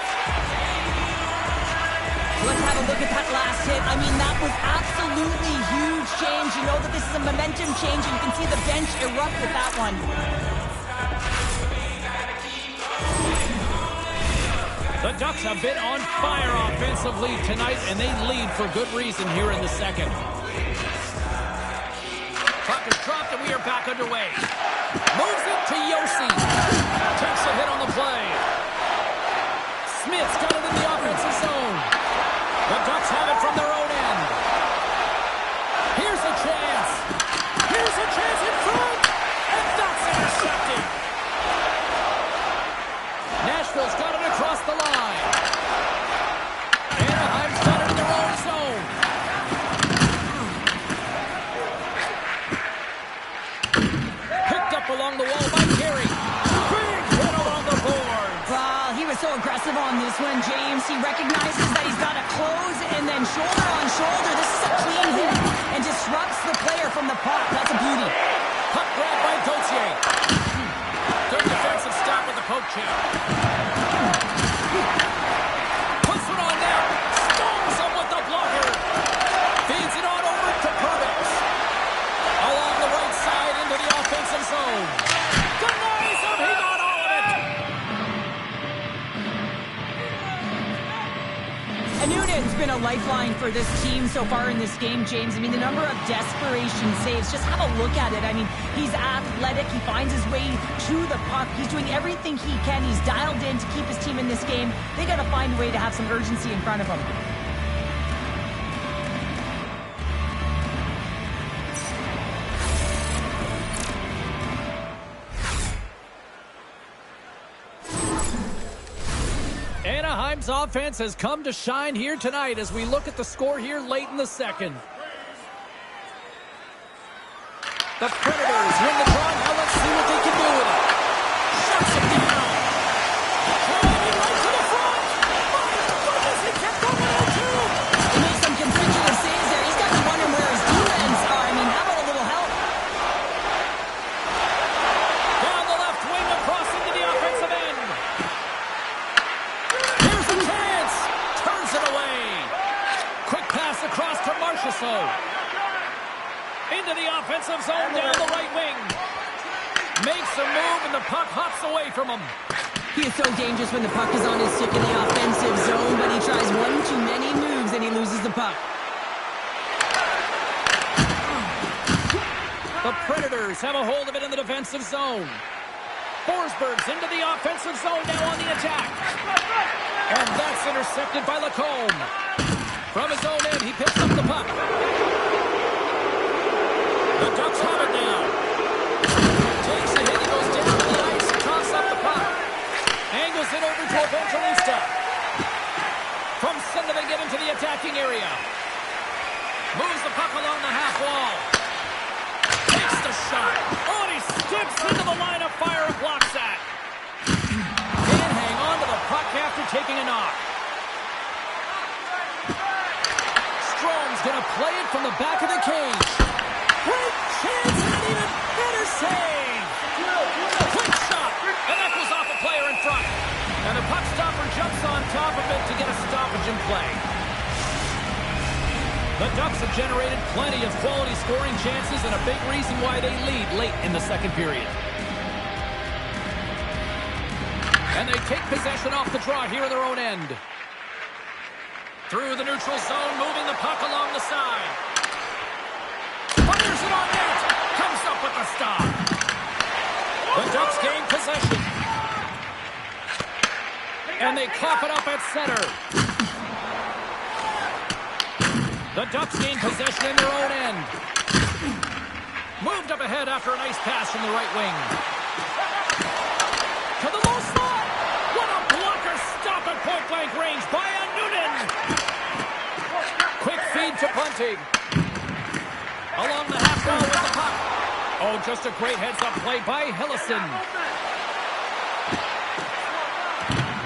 Speaker 2: Let's have a look at that last hit. I mean, that was absolutely huge change. You know that this is a momentum change, and you can see the bench erupt with that one.
Speaker 1: The Ducks have been on fire offensively tonight, and they lead for good reason here in the second. Puck is dropped, and we are back underway. Moves it to Yossi. Takes a hit on the play. Smith's got it in the offensive zone. The Ducks have it from their own end. Here's a chance. Here's a chance in front. And that's intercepted. Nashville's got it across the line. Anaheim's got it in their own zone. Picked up along the wall by Carey. Big hit along the boards.
Speaker 2: Well, he was so aggressive on this one, James. He recognizes that he's got to close and then shoulder on shoulder. This is a clean hit and disrupts the player from the puck. That's a beauty.
Speaker 1: Puck grab by Gauthier. Good defensive stop with the poke check. Puts it on there. Stones him with the blocker. Feeds it on over to Purvis. Along the right side into the offensive zone. Denies him. He got all of it.
Speaker 2: And Noonan's been a lifeline for this team so far in this game, James. I mean, the number of desperation saves, just have a look at it. I mean, he's athletic. He finds his way to the puck. He's doing everything he can. He's dialed in to keep his team in this game. They got to find a way to have some urgency in front of him.
Speaker 1: Anaheim's offense has come to shine here tonight as we look at the score here late in the second. The Predators win the draw. Now let's see what they can do with it. Shuts it down. Driving right to the front. My goodness, he kept going on too.
Speaker 2: He made some consecutive saves there. He's got to wonder where his defense are. I mean, how about a little help?
Speaker 1: Down the left wing across into the offensive end. Here's a chance. Turns it away. Quick pass across to Marchessault. Into the offensive zone down the right wing. Makes a move and the puck hops away from him.
Speaker 2: He is so dangerous when the puck is on his stick in the offensive zone, but he tries one too many moves and he loses the puck.
Speaker 1: The Predators have a hold of it in the defensive zone. Forsberg's into the offensive zone now on the attack. And that's intercepted by Lacombe. From his own end, he picks up the puck. The Ducks have it now. Takes the hit, he goes down to the ice, toss up the puck. Angles it over to Evangelista. From center they get into the attacking area. Moves the puck along the half wall. Takes the shot. Oh, and he skips into the line of fire and blocks that. Can't hang on to the puck after taking a knock. Strom's going to play it from the back of the cage. Great chance and an even better save. Quick shot, and that goes off a player in front. And the puck stopper jumps on top of it to get a stoppage in play. The Ducks have generated plenty of quality scoring chances and a big reason why they lead late in the second period. And they take possession off the draw here in their own end. Through the neutral zone, moving the puck along the side. Fires it on net. Comes up with the stop. The Ducks gain possession. And they cough it up at center. The Ducks gain possession in their own end. Moved up ahead after a nice pass from the right wing. To the low slot. What a blocker stop at point-blank range by Noonan.
Speaker 3: to punting. Along the half wall with the puck. Oh, just a great heads-up play by Hillison.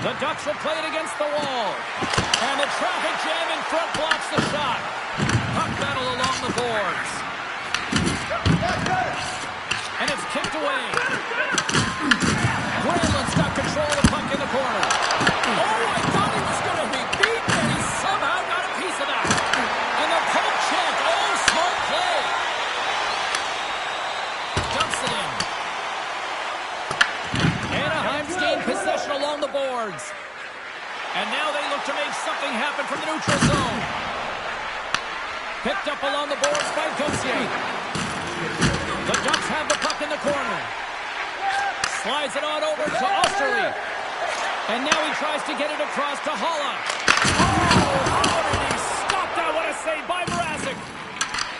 Speaker 3: The Ducks will play it against the wall. And the traffic jam in front blocks the shot. Puck battle along the boards. And it's kicked away. Granlund's got control of the puck in the corner. Oh, I thought he was going to be beaten, and he somehow got a piece of that. And the poke check. Oh, smart play. Dumps it in. Anaheim's gained possession along the boards. And now they look to make something happen from the neutral zone. Picked up along the boards by Gauthier. The Ducks have the puck in the corner. Slides it on over to Osterley. And now he tries to get it across to Holla. Oh, how did he stop that? What a save by Mrazek.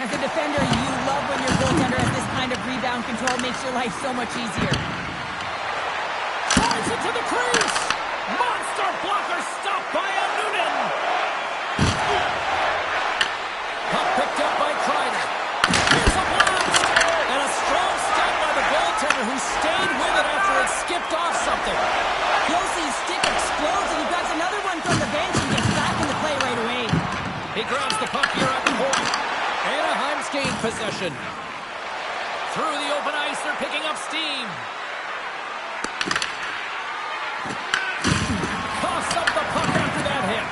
Speaker 2: As a defender, you love when your goaltender has this kind of rebound control. Makes your life so much easier.
Speaker 3: Drives it to the crease. Monster blocker stopped by a Noonan. Puck picked up by Kreider. Here's a blast. And a strong stop by the goaltender who stayed with it after it skipped off something.
Speaker 2: Yossi's stick explodes and he grabs another one from the bench and gets back in the play right away.
Speaker 3: He grabs the puck here at the point. Anaheim's gained possession. Through the open ice, they're picking up steam. Coughs up the puck after that hit.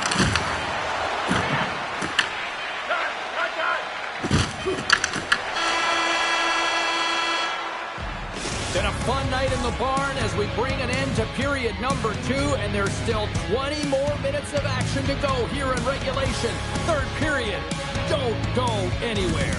Speaker 3: Been a fun night in the barn as we bring an end to period number 2, and there's still 20 more minutes of action to go here in regulation. Third period. Don't go anywhere.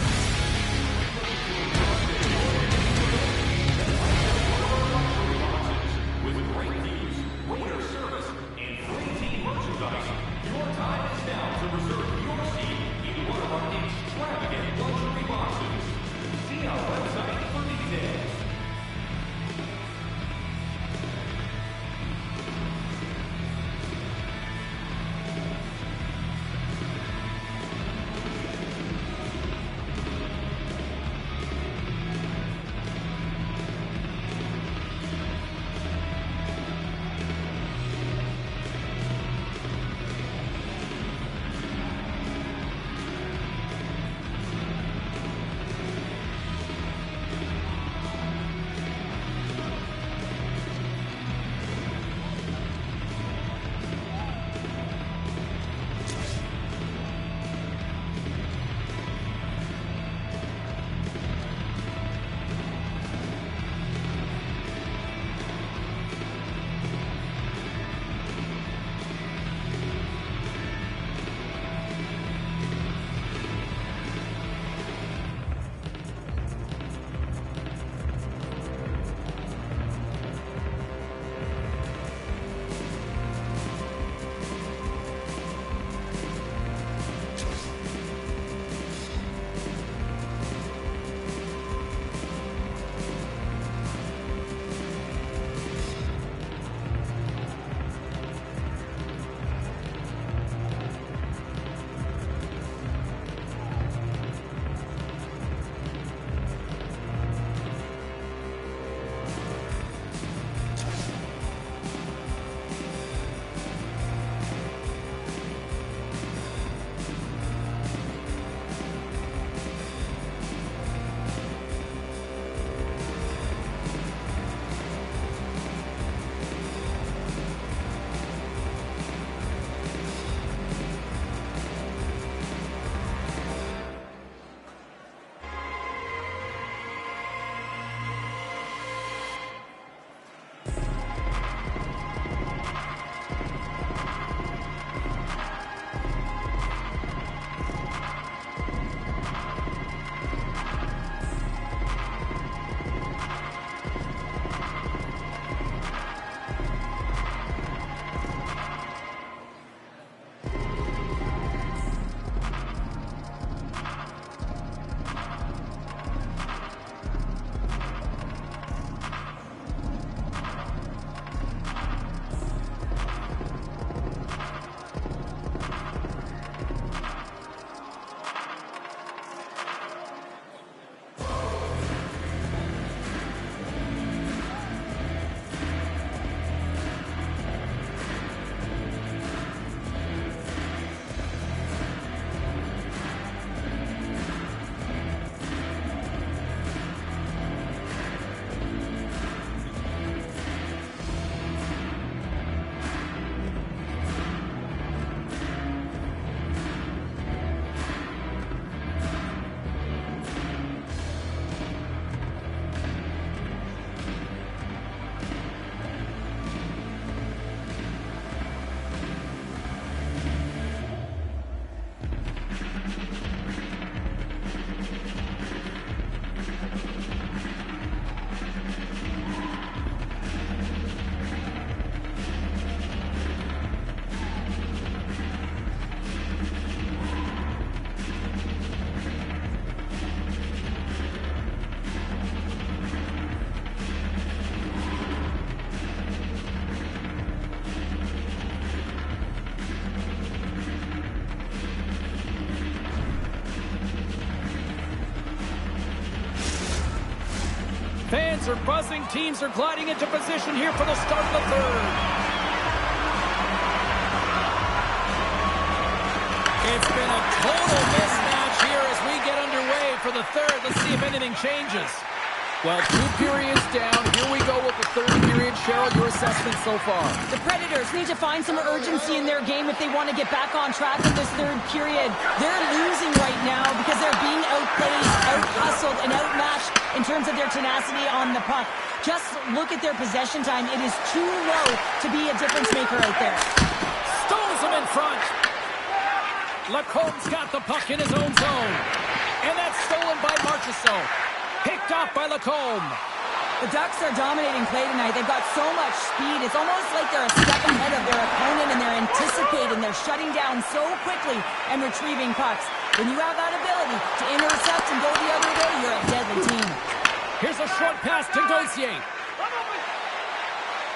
Speaker 3: Fans are buzzing. Teams are gliding into position here for the start of the third. It's been a total mismatch here as we get underway for the third. Let's see if anything changes. Well, 2 periods down. Here we go with the third period. Cheryl, your assessment so far?
Speaker 2: The Predators need to find some urgency in their game if they want to get back on track in this third period. They're losing right now because they're being outplayed, out-hustled, and outmatched in terms of their tenacity on the puck. Just look at their possession time. It is too low to be a difference maker out there.
Speaker 3: Stones him in front. Lacombe's got the puck in his own zone. And that's stolen by Marchessault. Picked off by Lacombe.
Speaker 2: The Ducks are dominating play tonight. They've got so much speed. It's almost like they're a step ahead of their opponent, and they're anticipating. They're shutting down so quickly and retrieving pucks. When you have that ability to intercept and go the other way, you're a deadly team.
Speaker 3: Here's a short pass to Gauthier.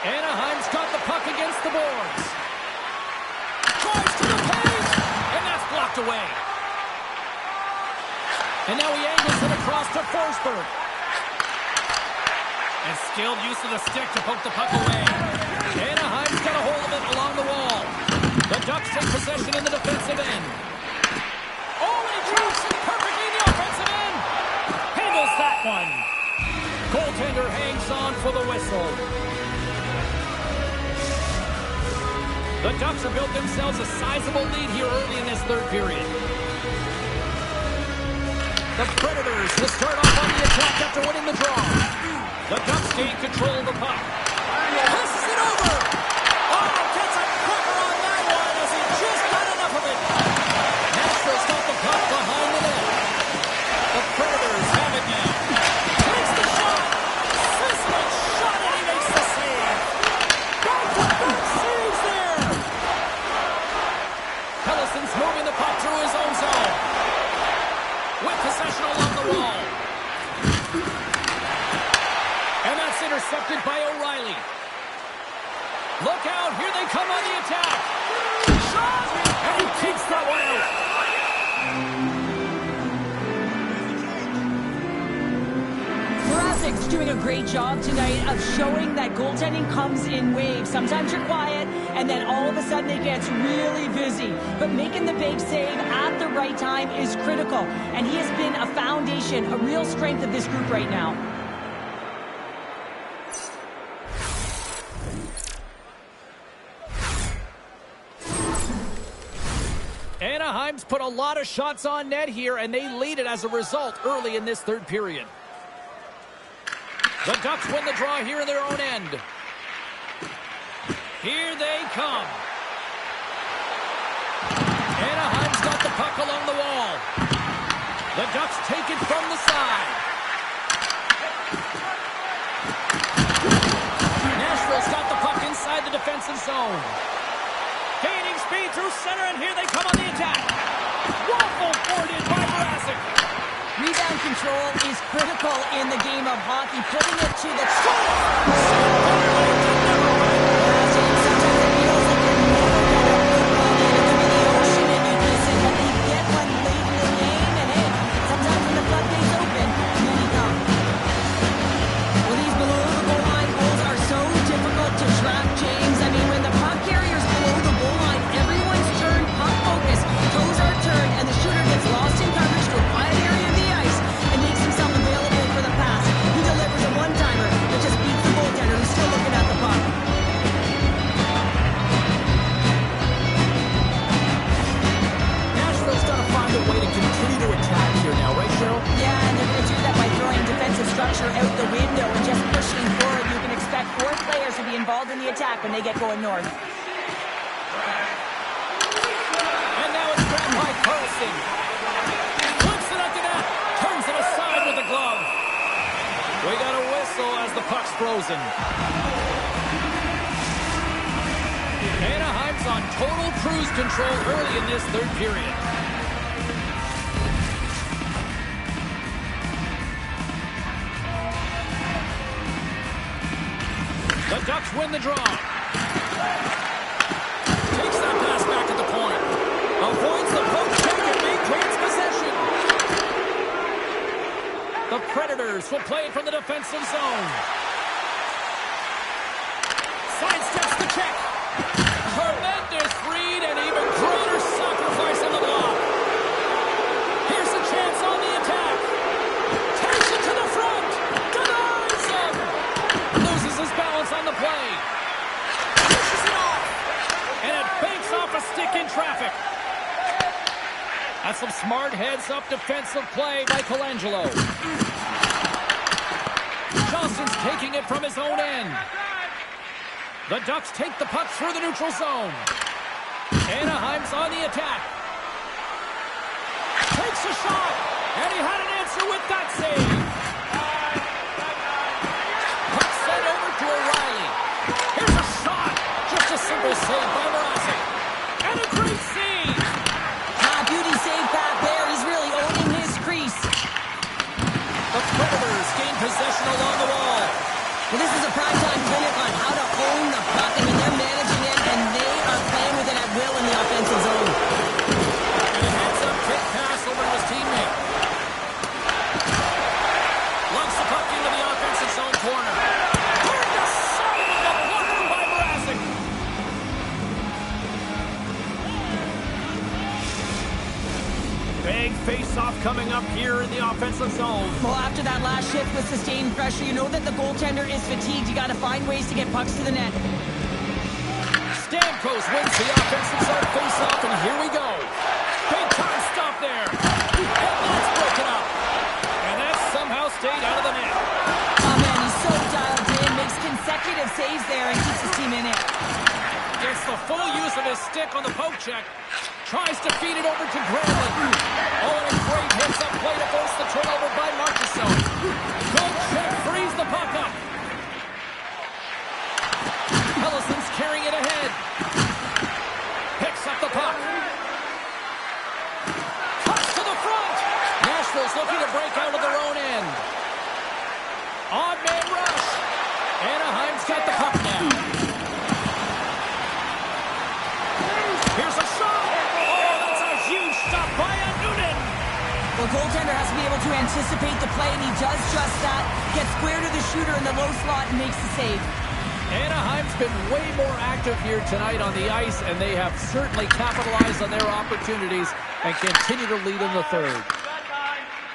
Speaker 3: Anaheim's got the puck against the boards. Tries to the paint, and that's blocked away. And now he angles it across to Forsberg. And skilled use of the stick to poke the puck away. Anaheim's got a hold of it along the wall. The Ducks take possession in the defensive end. Oh, and he drops it perfectly in the offensive end. Handles that one. Goaltender hangs on for the whistle. The Ducks have built themselves a sizable lead here early in this third period. The Predators to start off on the attack after winning the draw. The Ducks gain control of the puck. Passes it over. Oh, gets a cracker on that one as he just got enough of it. Nashville's got the puck behind the net. The Predators have it now. Takes the shot. Sissman shot and he makes the save. Back-to-back saves there. Pellison's moving the puck through his own zone. With possession along the wall. And that's intercepted by O'Reilly. Look out, here they come on the attack. Shot! And he kicks that one out.
Speaker 2: Mrazek's doing a great job tonight of showing that goaltending comes in waves. Sometimes you're quiet, and then all of a sudden it gets really busy. But making the big save at the right time is critical. And he has been a foundation, a real strength of this group right now.
Speaker 3: Anaheim's put a lot of shots on net here, and they lead it as a result early in this third period. The Ducks win the draw here in their own end. Here they come. Anaheim's got the puck along the wall. The Ducks take it from the side. Nashville's got the puck inside the defensive zone. Gaining speed through center, and here they come on the attack. Waffle boarded by Mrazek.
Speaker 2: Rebound control is critical in the game of hockey, putting it to the in the attack when they get going north.
Speaker 3: And now it's grabbed by Carlson. Flips it up to net. Turns it aside with the glove. We got a whistle as the puck's frozen. Anaheim's on total cruise control early in this third period. The Ducks win the draw. Takes that pass back at the point. Avoids the poke check and maintains possession. The Predators will play it from the defensive zone. Sidesteps the check. Tremendous read and even greater sacrifice on the block. Here's a chance on the attack. Takes it to the front. Denies him. Loses his balance on the play. Pushes it off. And it banks off a stick in traffic. That's some smart heads-up defensive play by Colangelo. Johnson's taking it from his own end. The Ducks take the puck through the neutral zone. Anaheim's on the attack. Takes a shot, and he had an answer with that save. Puck sent over to O'Reilly. Here's a shot. Just a simple save by Mrazek. And a great save.
Speaker 2: Beauty save back there. He's really owning his crease.
Speaker 3: The Predators gain possession along the wall.
Speaker 2: Well, this is a primetime clinic on how to own the puck. I mean, they're managing it, and they are playing with it at will in the offensive zone.
Speaker 3: And a heads-up kick pass over to his teammate. Lumps the puck into the offensive zone corner. Turned aside with the blocker by Mrazek. Big face-off coming up here in the offensive zone.
Speaker 2: Well, after that last shift with sustained pressure, you know that the goaltender is fatigued. You got to find ways to get pucks to the net.
Speaker 3: Stamkos wins the offensive zone face-off, and here we go. Big time stop there. And that's broken up. And that somehow stayed out of the net.
Speaker 2: Oh, man, he's so dialed in. Makes consecutive saves there and keeps his team in it.
Speaker 3: Gets the full use of his stick on the poke check. Tries to feed it over to Granlund. Oh, and a great hits-up play to force the turnover by Marchessault. Good check, frees the puck up. Hellison's carrying it ahead. Picks up the puck. Cuts to the front. Nashville's looking to break out of their own end. Odd man rush. Anaheim's got the puck now. Here's a shot. Huge stop by Noonan.
Speaker 2: The goaltender has to be able to anticipate the play, and he does just that. Gets square to the shooter in the low slot and makes the save.
Speaker 3: Anaheim's been way more active here tonight on the ice, and they have certainly capitalized on their opportunities and continue to lead in the third.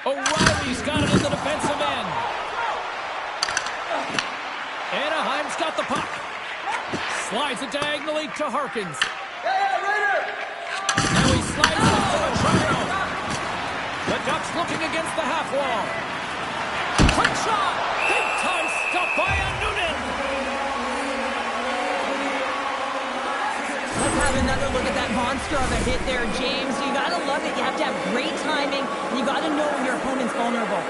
Speaker 3: O'Reilly's got it in the defensive end. Anaheim's got the puck. Slides it diagonally to Harkins. Now he slides it up to Machado. The Ducks looking against the half wall. Quick shot! Big time stop by Noonan.
Speaker 2: Let's have another look at that monster of a hit there, James. You gotta love it. You have to have great timing, and you gotta know when your opponent's vulnerable.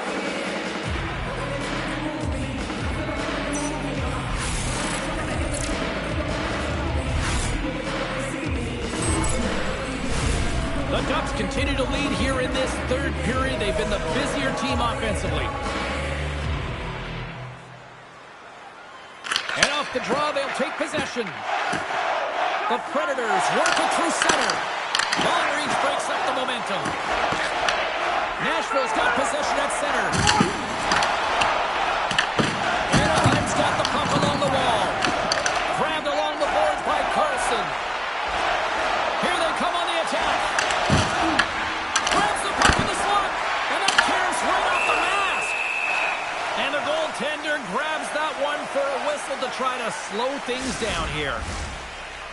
Speaker 3: The Ducks continue to lead here in this third period. They've been the busier team offensively. And off the draw, they'll take possession. The Predators work it through center. Long reach breaks up the momentum. Nashville's got possession at center. Anaheim's got the puck along the wall. Grabbed along the boards by Carlson. Here they come on the attack. Grabs the puck in the slot. And that tears right off the mask. And the goaltender grabs that one for a whistle to try to slow things down here.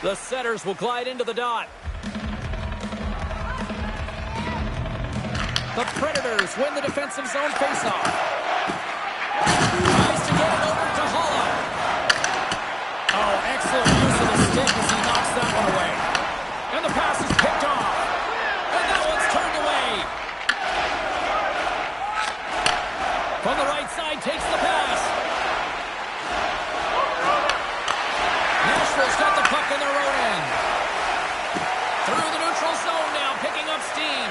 Speaker 3: The setters will glide into the dot. The Predators win the defensive zone faceoff. Tries to get it over to Holla. Oh, excellent use of the stick as he knocks that one away. And the pass is picked off. And that one's turned away. From the right side, takes the pass. Nashville's got the puck in their own end. Through the neutral zone now, picking up steam.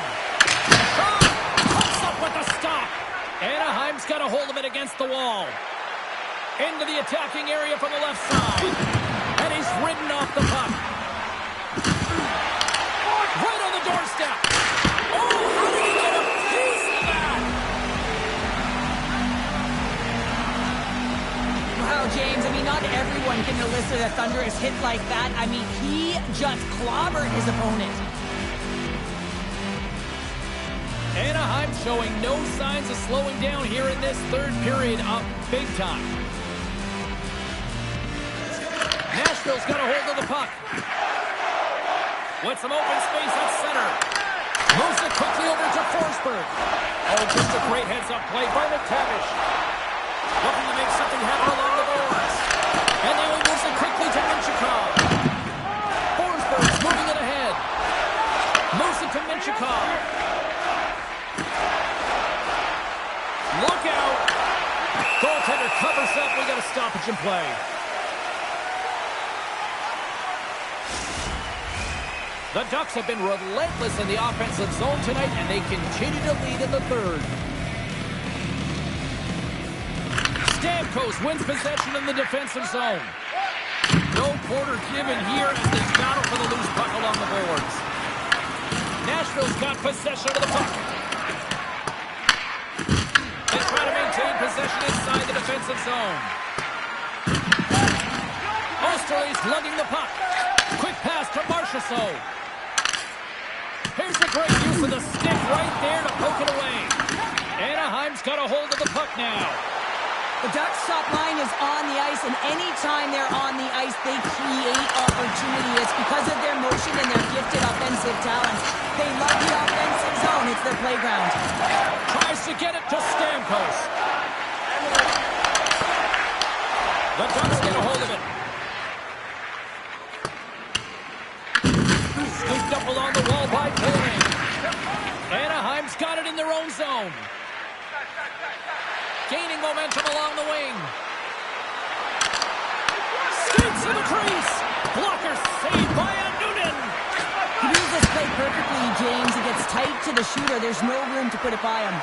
Speaker 3: Pops up with the stop. Anaheim's got a hold of it against the wall. Into the attacking area from the left side. And he's ridden off the puck. Right on the doorstep. Oh, how did he get a piece of that?
Speaker 2: can elicit a thunderous hit like that. I mean, he just clobbered his opponent.
Speaker 3: Anaheim showing no signs of slowing down here in this third period, up big time. Nashville's got a hold of the puck. With some open space at center. Moves it quickly over to Forsberg. Oh, just a great heads-up play by McTavish. Looking to make something happen along the boards. And now he moves it quickly to Minchikov. Forsberg's moving it ahead. Moves it to Minchikov. Look out. Goaltender covers up. We got a stoppage in play. The Ducks have been relentless in the offensive zone tonight, and they continue to lead in the third. Stamkos wins possession in the defensive zone. No quarter given here as they battle for the loose puck along the boards. Nashville's got possession of the puck. They try to maintain possession inside the defensive zone. Osterley's lugging the puck. Quick pass to Marchessault. Here's a great use of the stick right there to poke it away. Anaheim's got a hold of the puck now.
Speaker 2: The Ducks' top line is on the ice, and anytime they're on the ice, they create opportunity. It's because of their motion and their gifted offensive talents. They love the offensive zone. It's their playground.
Speaker 3: Tries to get it to Stamkos. The Ducks get a hold of it. Scooped up along the wall by Poling. Anaheim's got it in their own zone. Gaining momentum along the wing. Skates in the crease. Blocker saved by Noonan.
Speaker 2: He reads this play perfectly, James. He gets tight to the shooter. There's no room to put it by him.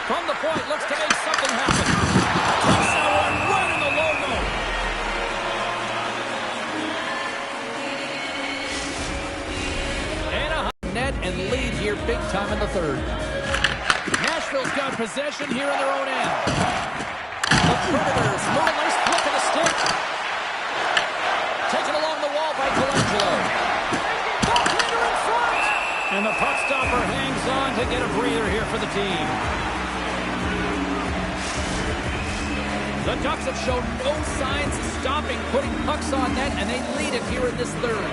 Speaker 3: From the point, looks to make something happen. Takes that one right in the logo. Anaheim net and lead here big time in the third. Nashville's got possession here in their own end. The Predators move a nice flick of the stick. Taken along the wall by Colangelo. Goaltender in front! And the puck stopper hangs on to get a breather here for the team. The Ducks have shown no signs of stopping putting pucks on net, and they lead it here in this third.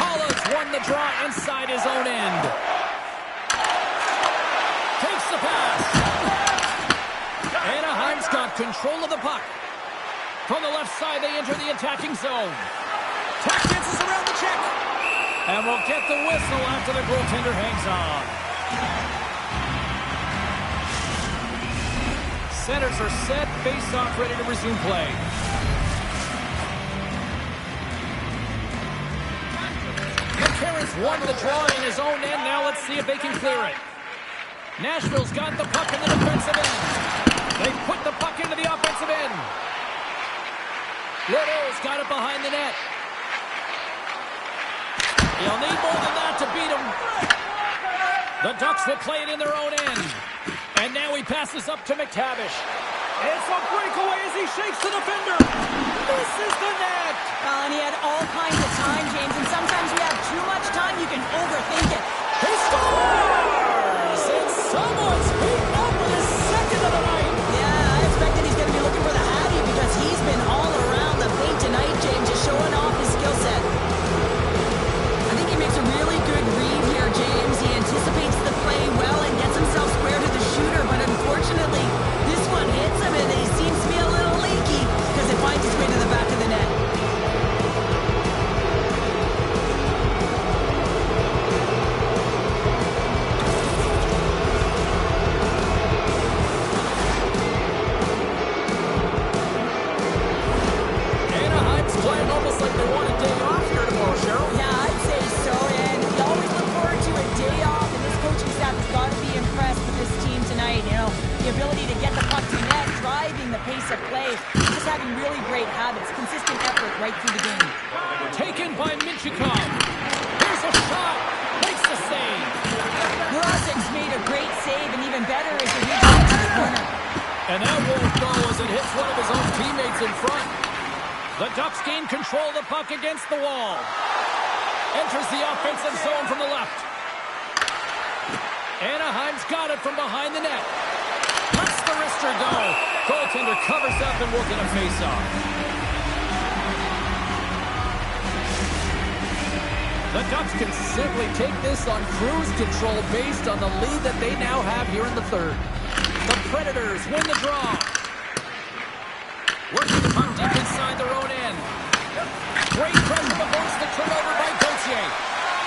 Speaker 3: Holland's won the draw inside his own end. Takes the pass. Anaheim's got control of the puck. From the left side, they enter the attacking zone. Tap dances around the check. And we'll get the whistle after the goaltender hangs on. Centers are set, face-off ready to resume play. McCarron's won the draw in his own end. Now let's see if they can clear it. Nashville's got the puck in the defensive end. They put the puck into the offensive end. Little's got it behind the net. He'll need more than that to beat him. The Ducks will play it in their own end. And now he passes up to McTavish. It's a breakaway as he shakes the defender. Misses the net.
Speaker 2: And he had all kinds of time, James. And sometimes you have too much time, you can overthink it.
Speaker 3: He scores! And someone's beaten up with his second of the night.
Speaker 2: Yeah, I expected he's going to be looking for the Hattie because he's been all around the paint tonight, James, just showing off his skill set. I think he makes a really good read here, James. He anticipates the play well and gets himself square to the shooter, but unfortunately, this one hits him and he seems to be a little leaky because it finds its way to the back of the net.
Speaker 3: Anaheim's playing almost like they want a day off here tomorrow, Cheryl.
Speaker 2: Yeah, I'd say so, and we always look forward to a day off, and this coaching staff has got to be impressed with this team tonight. You know, the ability to get the puck to net, driving the pace of play, just having really great habits, consistent effort right through the game.
Speaker 3: Taken by Minchikov. Here's a shot. Makes the save.
Speaker 2: Mrazek's made a great save, and even better
Speaker 1: And that won't go as it hits one of his own teammates in front. The Ducks gain control of the puck against the wall. Enters the offensive zone from the left. Anaheim's got it from behind the net. Lets the wrister go. Goaltender covers up and will get a face-off. The Ducks can simply take this on cruise control based on the lead that they now have here in the third. The Predators win the draw. Working the puck deep inside their own end. Great pressure but forced the turnover by Gauthier.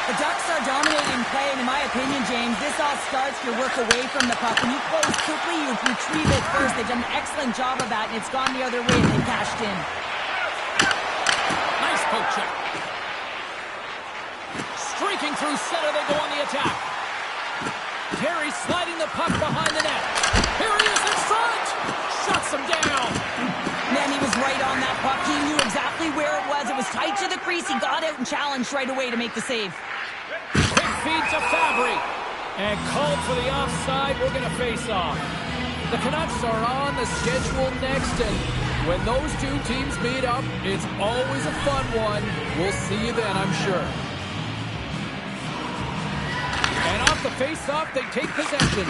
Speaker 2: The Ducks are dominating play, and in my opinion, James, this all starts your work away from the puck. When you close quickly, you retrieve it first. They've done an excellent job of that, and it's gone the other way, and they cashed in.
Speaker 1: Nice poke check. Streaking through center, they go on the attack. Terry sliding the puck behind the net. Here he is in front! Shuts him down!
Speaker 2: Man, he was right on that puck. He knew exactly where it was. It was tight to the crease. He got out and challenged right away to make the save.
Speaker 1: Quick feed to Fabry. And called for the offside. We're going to face off. The Canucks are on the schedule next, and when those two teams meet up, it's always a fun one. We'll see you then, I'm sure. And off the face-off, they take possession.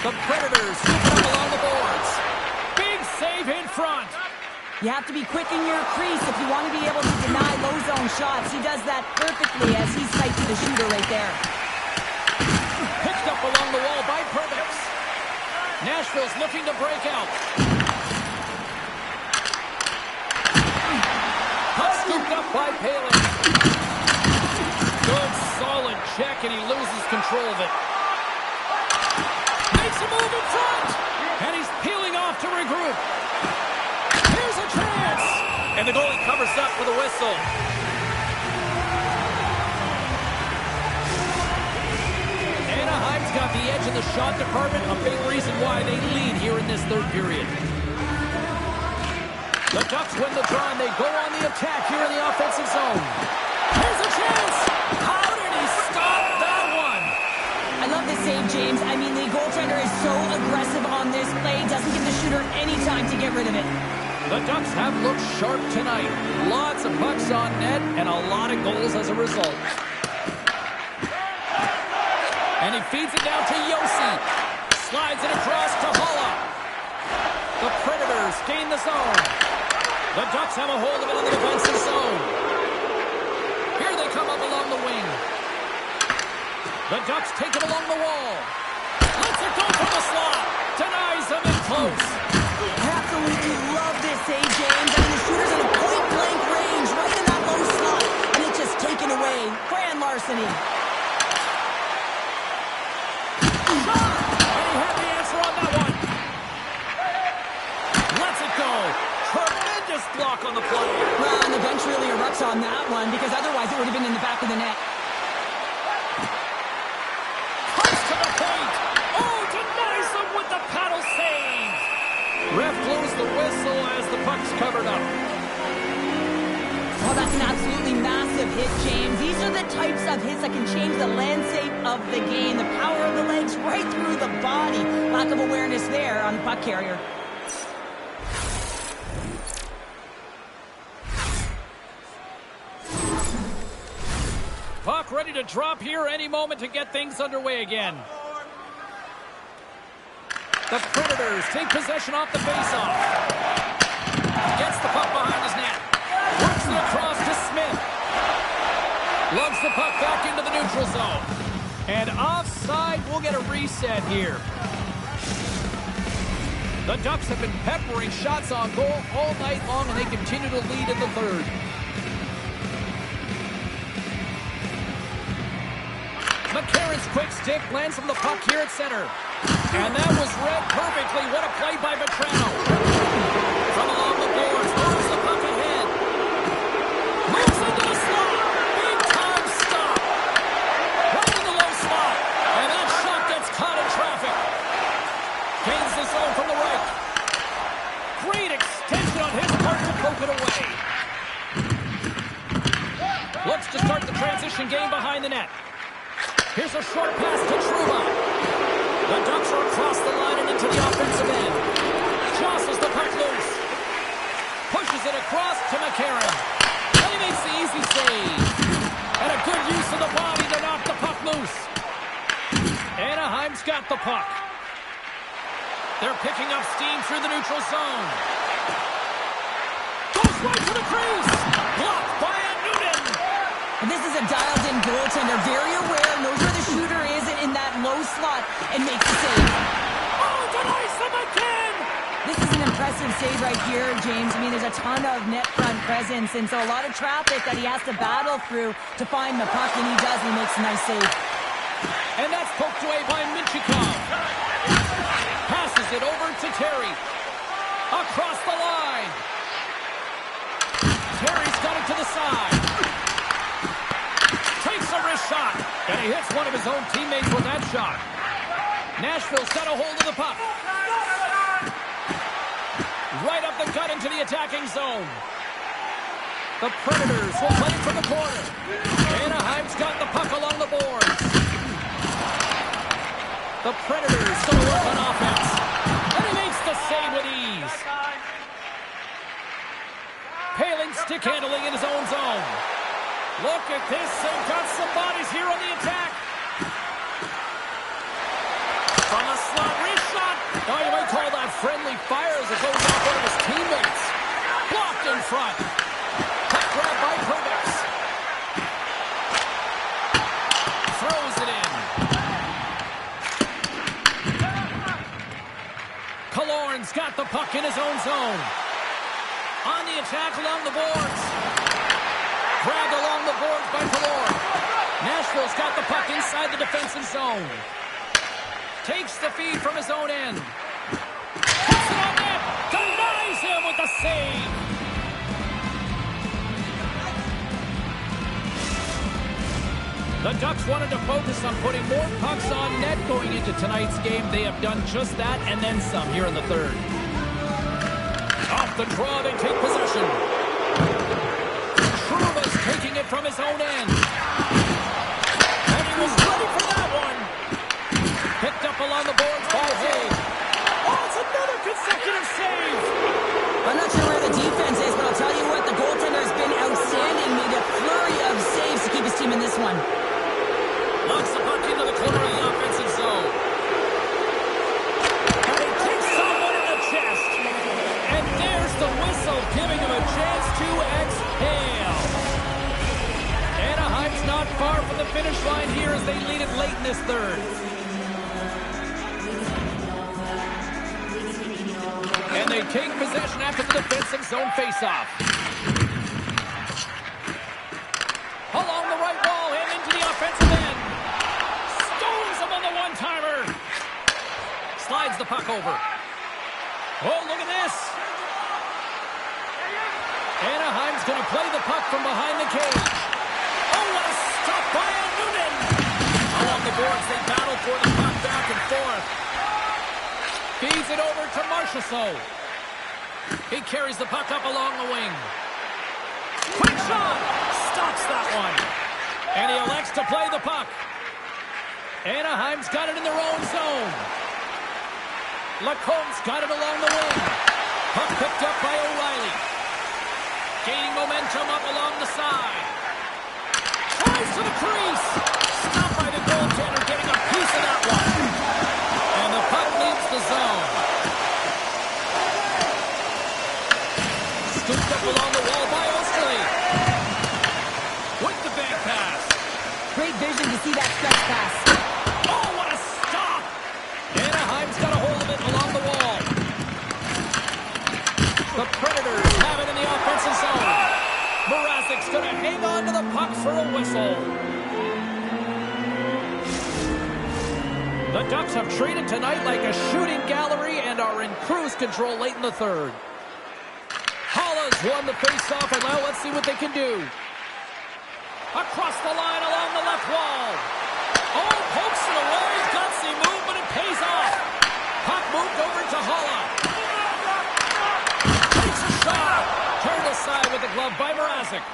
Speaker 1: The Predators scoop up along the boards. Big save in front.
Speaker 2: You have to be quick in your crease if you want to be able to deny low zone shots. He does that perfectly as he's tight to the shooter right there.
Speaker 1: Picked up along the wall by Perbix. Nashville's looking to break out. Puck scooped up by Palin. Good solid check, and he loses control of it. Makes a move in front, and he's peeling off to regroup. Here's a chance, and the goalie covers up for the whistle. Anaheim's got the edge in the shot department, a big reason why they lead here in this third period. The Ducks win the draw, and they go on the attack here in the offensive zone. Here's a chance. How did he stop that one?
Speaker 2: I love this save, James. I mean, the goaltender is so aggressive on this play. Doesn't give the shooter any time to get rid of it.
Speaker 1: The Ducks have looked sharp tonight. Lots of pucks on net and a lot of goals as a result. And he feeds it down to Yossi. Slides it across to Holla. The Predators gain the zone. The Ducks have a hold of it in the defensive zone. Here they come up along the wing. The Ducks take it along the wall. Lets it go from the slot. Denies them in close.
Speaker 2: I absolutely love this save, James. I mean, the shooter's in a point-blank range right in that low slot, and it's just taken away. Grand larceny.
Speaker 1: Shot! And he had the answer on that one. Lets it go. Tremendous block on the play.
Speaker 2: Well, and the bench really erupts on that one, because otherwise it would have been in the back of the net.
Speaker 1: Comes to the point. Oh, denies them with the paddle save. Ref blows the whistle as the puck's covered up.
Speaker 2: Oh, that's an absolutely massive hit, James. These are the types of hits that can change the landscape of the game. The power of the legs right through the body. Lack of awareness there on the puck carrier.
Speaker 1: Puck ready to drop here any moment to get things underway again. The Predators take possession off the faceoff. Gets the puck behind his net. Works it across to Smith. Lugs the puck back into the neutral zone. And offside, we'll get a reset here. The Ducks have been peppering shots on goal all night long, and they continue to lead in the third. McCarron's quick stick lands from the puck here at center. And that was read perfectly. What a play by Vetrano. From along the boards, moves the puck ahead. Moves into the slot. Big time stop. Right in the low slot. And that shot gets caught in traffic. Gains the zone from the right. Great extension on his part to poke it away. Looks to start the transition game behind the net. Here's a short pass to Trouba. The Ducks are across the line and into the offensive end. Jostles the puck loose. Pushes it across to McCarron. And he makes the easy save. And a good use of the body to knock the puck loose. Anaheim's got the puck. They're picking up steam through the neutral zone. Goes right to the crease. Blocked by Noonan.
Speaker 2: And this is a dialed-in goaltender. Very aware, knows where the shooter is in that low slot, and makes the save.
Speaker 1: Oh, denies them again.
Speaker 2: This is an impressive save right here, James. I mean, there's a ton of net front presence, and so a lot of traffic that he has to battle through to find the puck, and he does, and he makes a nice save.
Speaker 1: And that's poked away by Minchikov. Passes it over to Terry. Across the line. Terry's got it to the side. Takes a wrist shot. And he hits one of his own teammates with that shot. Nashville's got a hold of the puck. Right up the gut into the attacking zone. The Predators will play it from the corner. Anaheim's got the puck along the boards. The Predators going to work on offense. And he makes the save with ease. Paling stick handling in his own zone. Look at this. They've got some bodies here on the attack. From a slot wrist shot. Now you might call that friendly fire as it goes off one of his teammates. Blocked in front. Puck grab by Provex. Throws it in. Killorn's got the puck in his own zone. On the attack along the boards. Grabbed along the boards by Killorn. Nashville's got the puck inside the defensive zone. Takes the feed from his own end. Puts it on net. Denies him with the save. The Ducks wanted to focus on putting more pucks on net going into tonight's game. They have done just that and then some here in the third. Off the draw, they take possession. Trouba's taking it from his own end. And he was ready for that one. Picked up along the boards by Hay. Oh, it's another consecutive save.
Speaker 2: I'm not sure where the defense is, but I'll tell you what, the goaltender has been outstanding. Made a flurry of saves to keep his team in this one.
Speaker 1: Locks the puck into the corner of the offensive zone. And he takes someone in the chest. And there's the whistle, giving him a chance to exhale. Anaheim's not far from the finish line here as they lead it late in this third. And they take possession after the defensive zone faceoff. Along the right wall and into the offensive end. Stones him on the one-timer. Slides the puck over. Oh, look at this. Anaheim's going to play the puck from behind the cage. Oh, what a stop by Noonan. Along the boards, they battle for the puck back and forth. Feeds it over to Marchessault. He carries the puck up along the wing. Quick shot! Stops that one. And he elects to play the puck. Anaheim's got it in their own zone. Lacombe's got it along the wing. Puck picked up by O'Reilly. Gaining momentum up along the side. Tries to the crease. Stopped by the goaltender, getting a piece of that one. And the puck leaves the zone. Scooped up along the wall by Osterley. With the bank pass.
Speaker 2: Great vision to see that stretch pass.
Speaker 1: Oh, what a stop! Anaheim's got a hold of it along the wall. The Predators have it in the offensive zone. Mrazek's going to hang on to the puck for a whistle. The Ducks have treated tonight like a shooting gallery and are in cruise control late in the third. Holla's won the face-off, and now let's see what they can do. Across the line along the left wall. Oh, pokes it away. Gutsy move, but it pays off. Puck moved over to Holla. Takes a shot. Turned aside with the glove by Mrazek.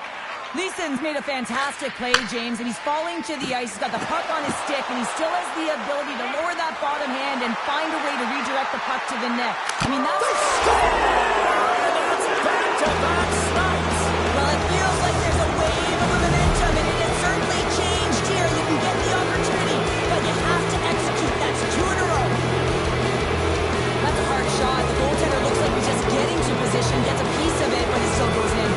Speaker 2: Leeson's made a fantastic play, James, and he's falling to the ice. He's got the puck on his stick, and he still has the ability to lower that bottom hand and find a way to redirect the puck to the net. I mean, that's a score!
Speaker 1: That's back-to-back snipes!
Speaker 2: Well, it feels like there's a wave of momentum, and it has certainly changed here. You can get the opportunity, but you have to execute. That's 2 in a row. That's a hard shot. The goaltender looks like he's just getting to position, gets a piece of it, but it still goes in.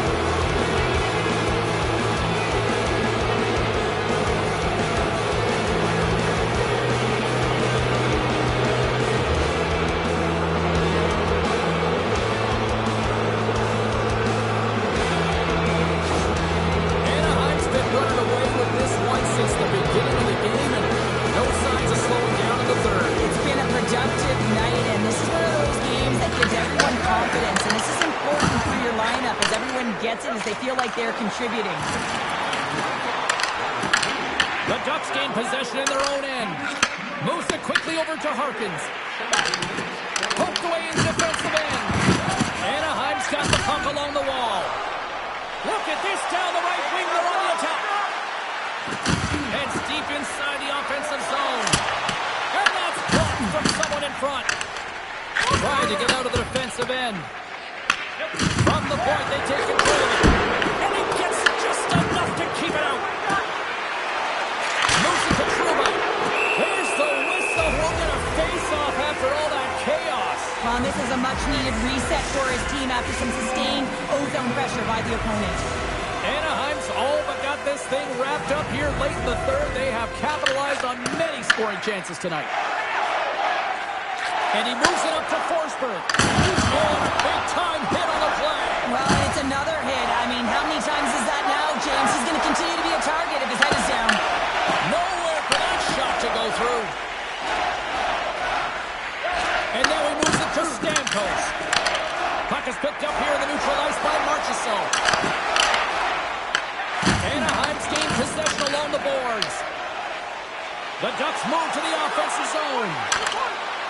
Speaker 1: Since the beginning of the game, and no signs of slowing down in the third.
Speaker 2: It's been a productive night, and this is one of those games that gives everyone confidence, and this is important for your lineup as everyone gets it, as they feel like they're contributing.
Speaker 1: The Ducks gain possession in their own end. Moves it quickly over to Harkins. Poked away in defensive end. Anaheim's got the puck along the wall. Look at this down the right wing, they're on the attack. Heads deep inside the offensive zone. And that's blocked from someone in front. Trying to get out of the defensive end. From the point, they take control of it. And he gets just enough to keep it out. Moves it to Truba. There's the whistle. We'll get a face-off after all that chaos.
Speaker 2: Well, this is a much-needed reset for his team after some sustained O-zone pressure by the opponent.
Speaker 1: Anaheim's all but got this thing wrapped up here late in the third. They have capitalized on many scoring chances tonight. And he moves it up to Forsberg. He's going a big-time hit on the play.
Speaker 2: Well, and it's another hit. I mean, how many times is that now, James? He's going to continue to be a target if his head is down.
Speaker 1: Nowhere for that shot to go through. And now he moves it to Stamkos. Puck is picked up here in the neutral ice by Marchessault. Anaheim's gained possession along the boards. The Ducks move to the offensive zone.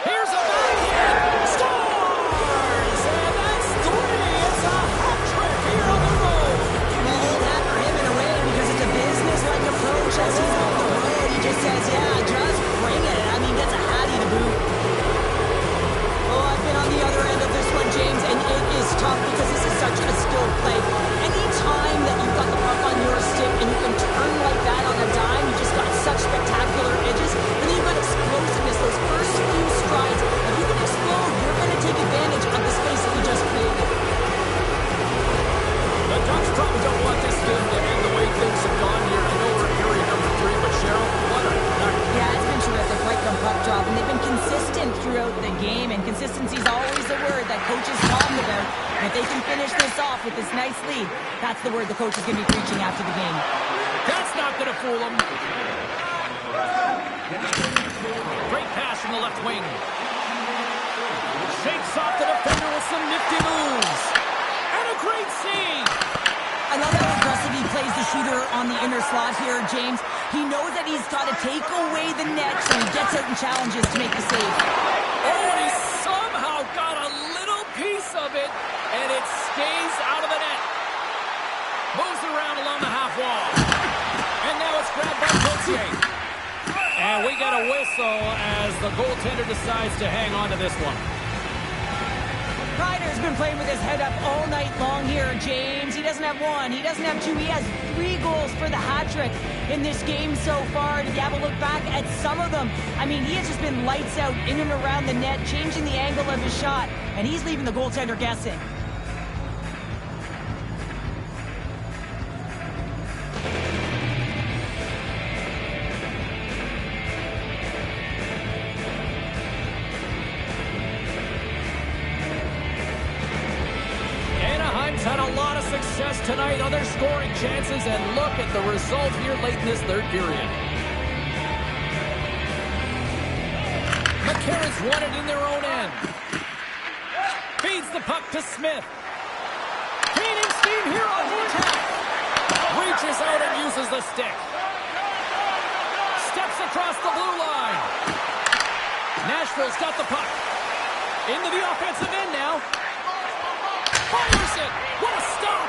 Speaker 1: Here's a back hit. Scores! And that's 3. It's a hat trick here on the road.
Speaker 2: Well, hold that for him in a way because it's a business-like approach as he's on the road. He just says, yeah, just bring it. I mean, gets a hattie to boot. Oh, I've been on the other end of this one, James, and it is tough because this is such a skilled play. Any time that you've got the puck on your stick and you can turn like that on a dime, you just got such spectacular edges. And then you've got explosiveness, those first few strides. If you can explode, you're going to take advantage of the space that you just created.
Speaker 1: The Ducks probably don't want this game to end the way things have gone here. I know we're in period number 3, but Cheryl, what a night.
Speaker 2: Yeah, it's been terrific right from puck drop, and they've been consistent throughout the game, and consistency is always a word that coaches talk about. And if they can finish this off with this nice lead, that's the word the coach is going to be preaching after the game.
Speaker 1: That's not going to fool them. Great pass from the left wing. Shakes off the defender with some nifty moves. And a great save.
Speaker 2: I love how aggressive he plays the shooter on the inner slot here, James. He knows that he's got to take away the net, so he gets out and challenges to make the save.
Speaker 1: Oh, and he somehow got a little piece of it, and it stays out of the net. Moves around along the half wall. And now it's grabbed by Gauthier. And we get a whistle as the goaltender decides to hang on to this one.
Speaker 2: Kreider's been playing with his head up all night long here, James. He doesn't have 1, he doesn't have 2, he has 3 goals for the hat-trick in this game so far. And if you have a look back at some of them, I mean, he has just been lights out in and around the net, changing the angle of his shot, and he's leaving the goaltender guessing.
Speaker 1: Had a lot of success tonight on their scoring chances, and look at the result here late in this third period. McCarron's won it in their own end. Feeds the puck to Smith. Gaining steam here on the attack. Reaches out and uses the stick. Steps across the blue line. Nashville's got the puck. Into the offensive end now. Fires it! What a stop!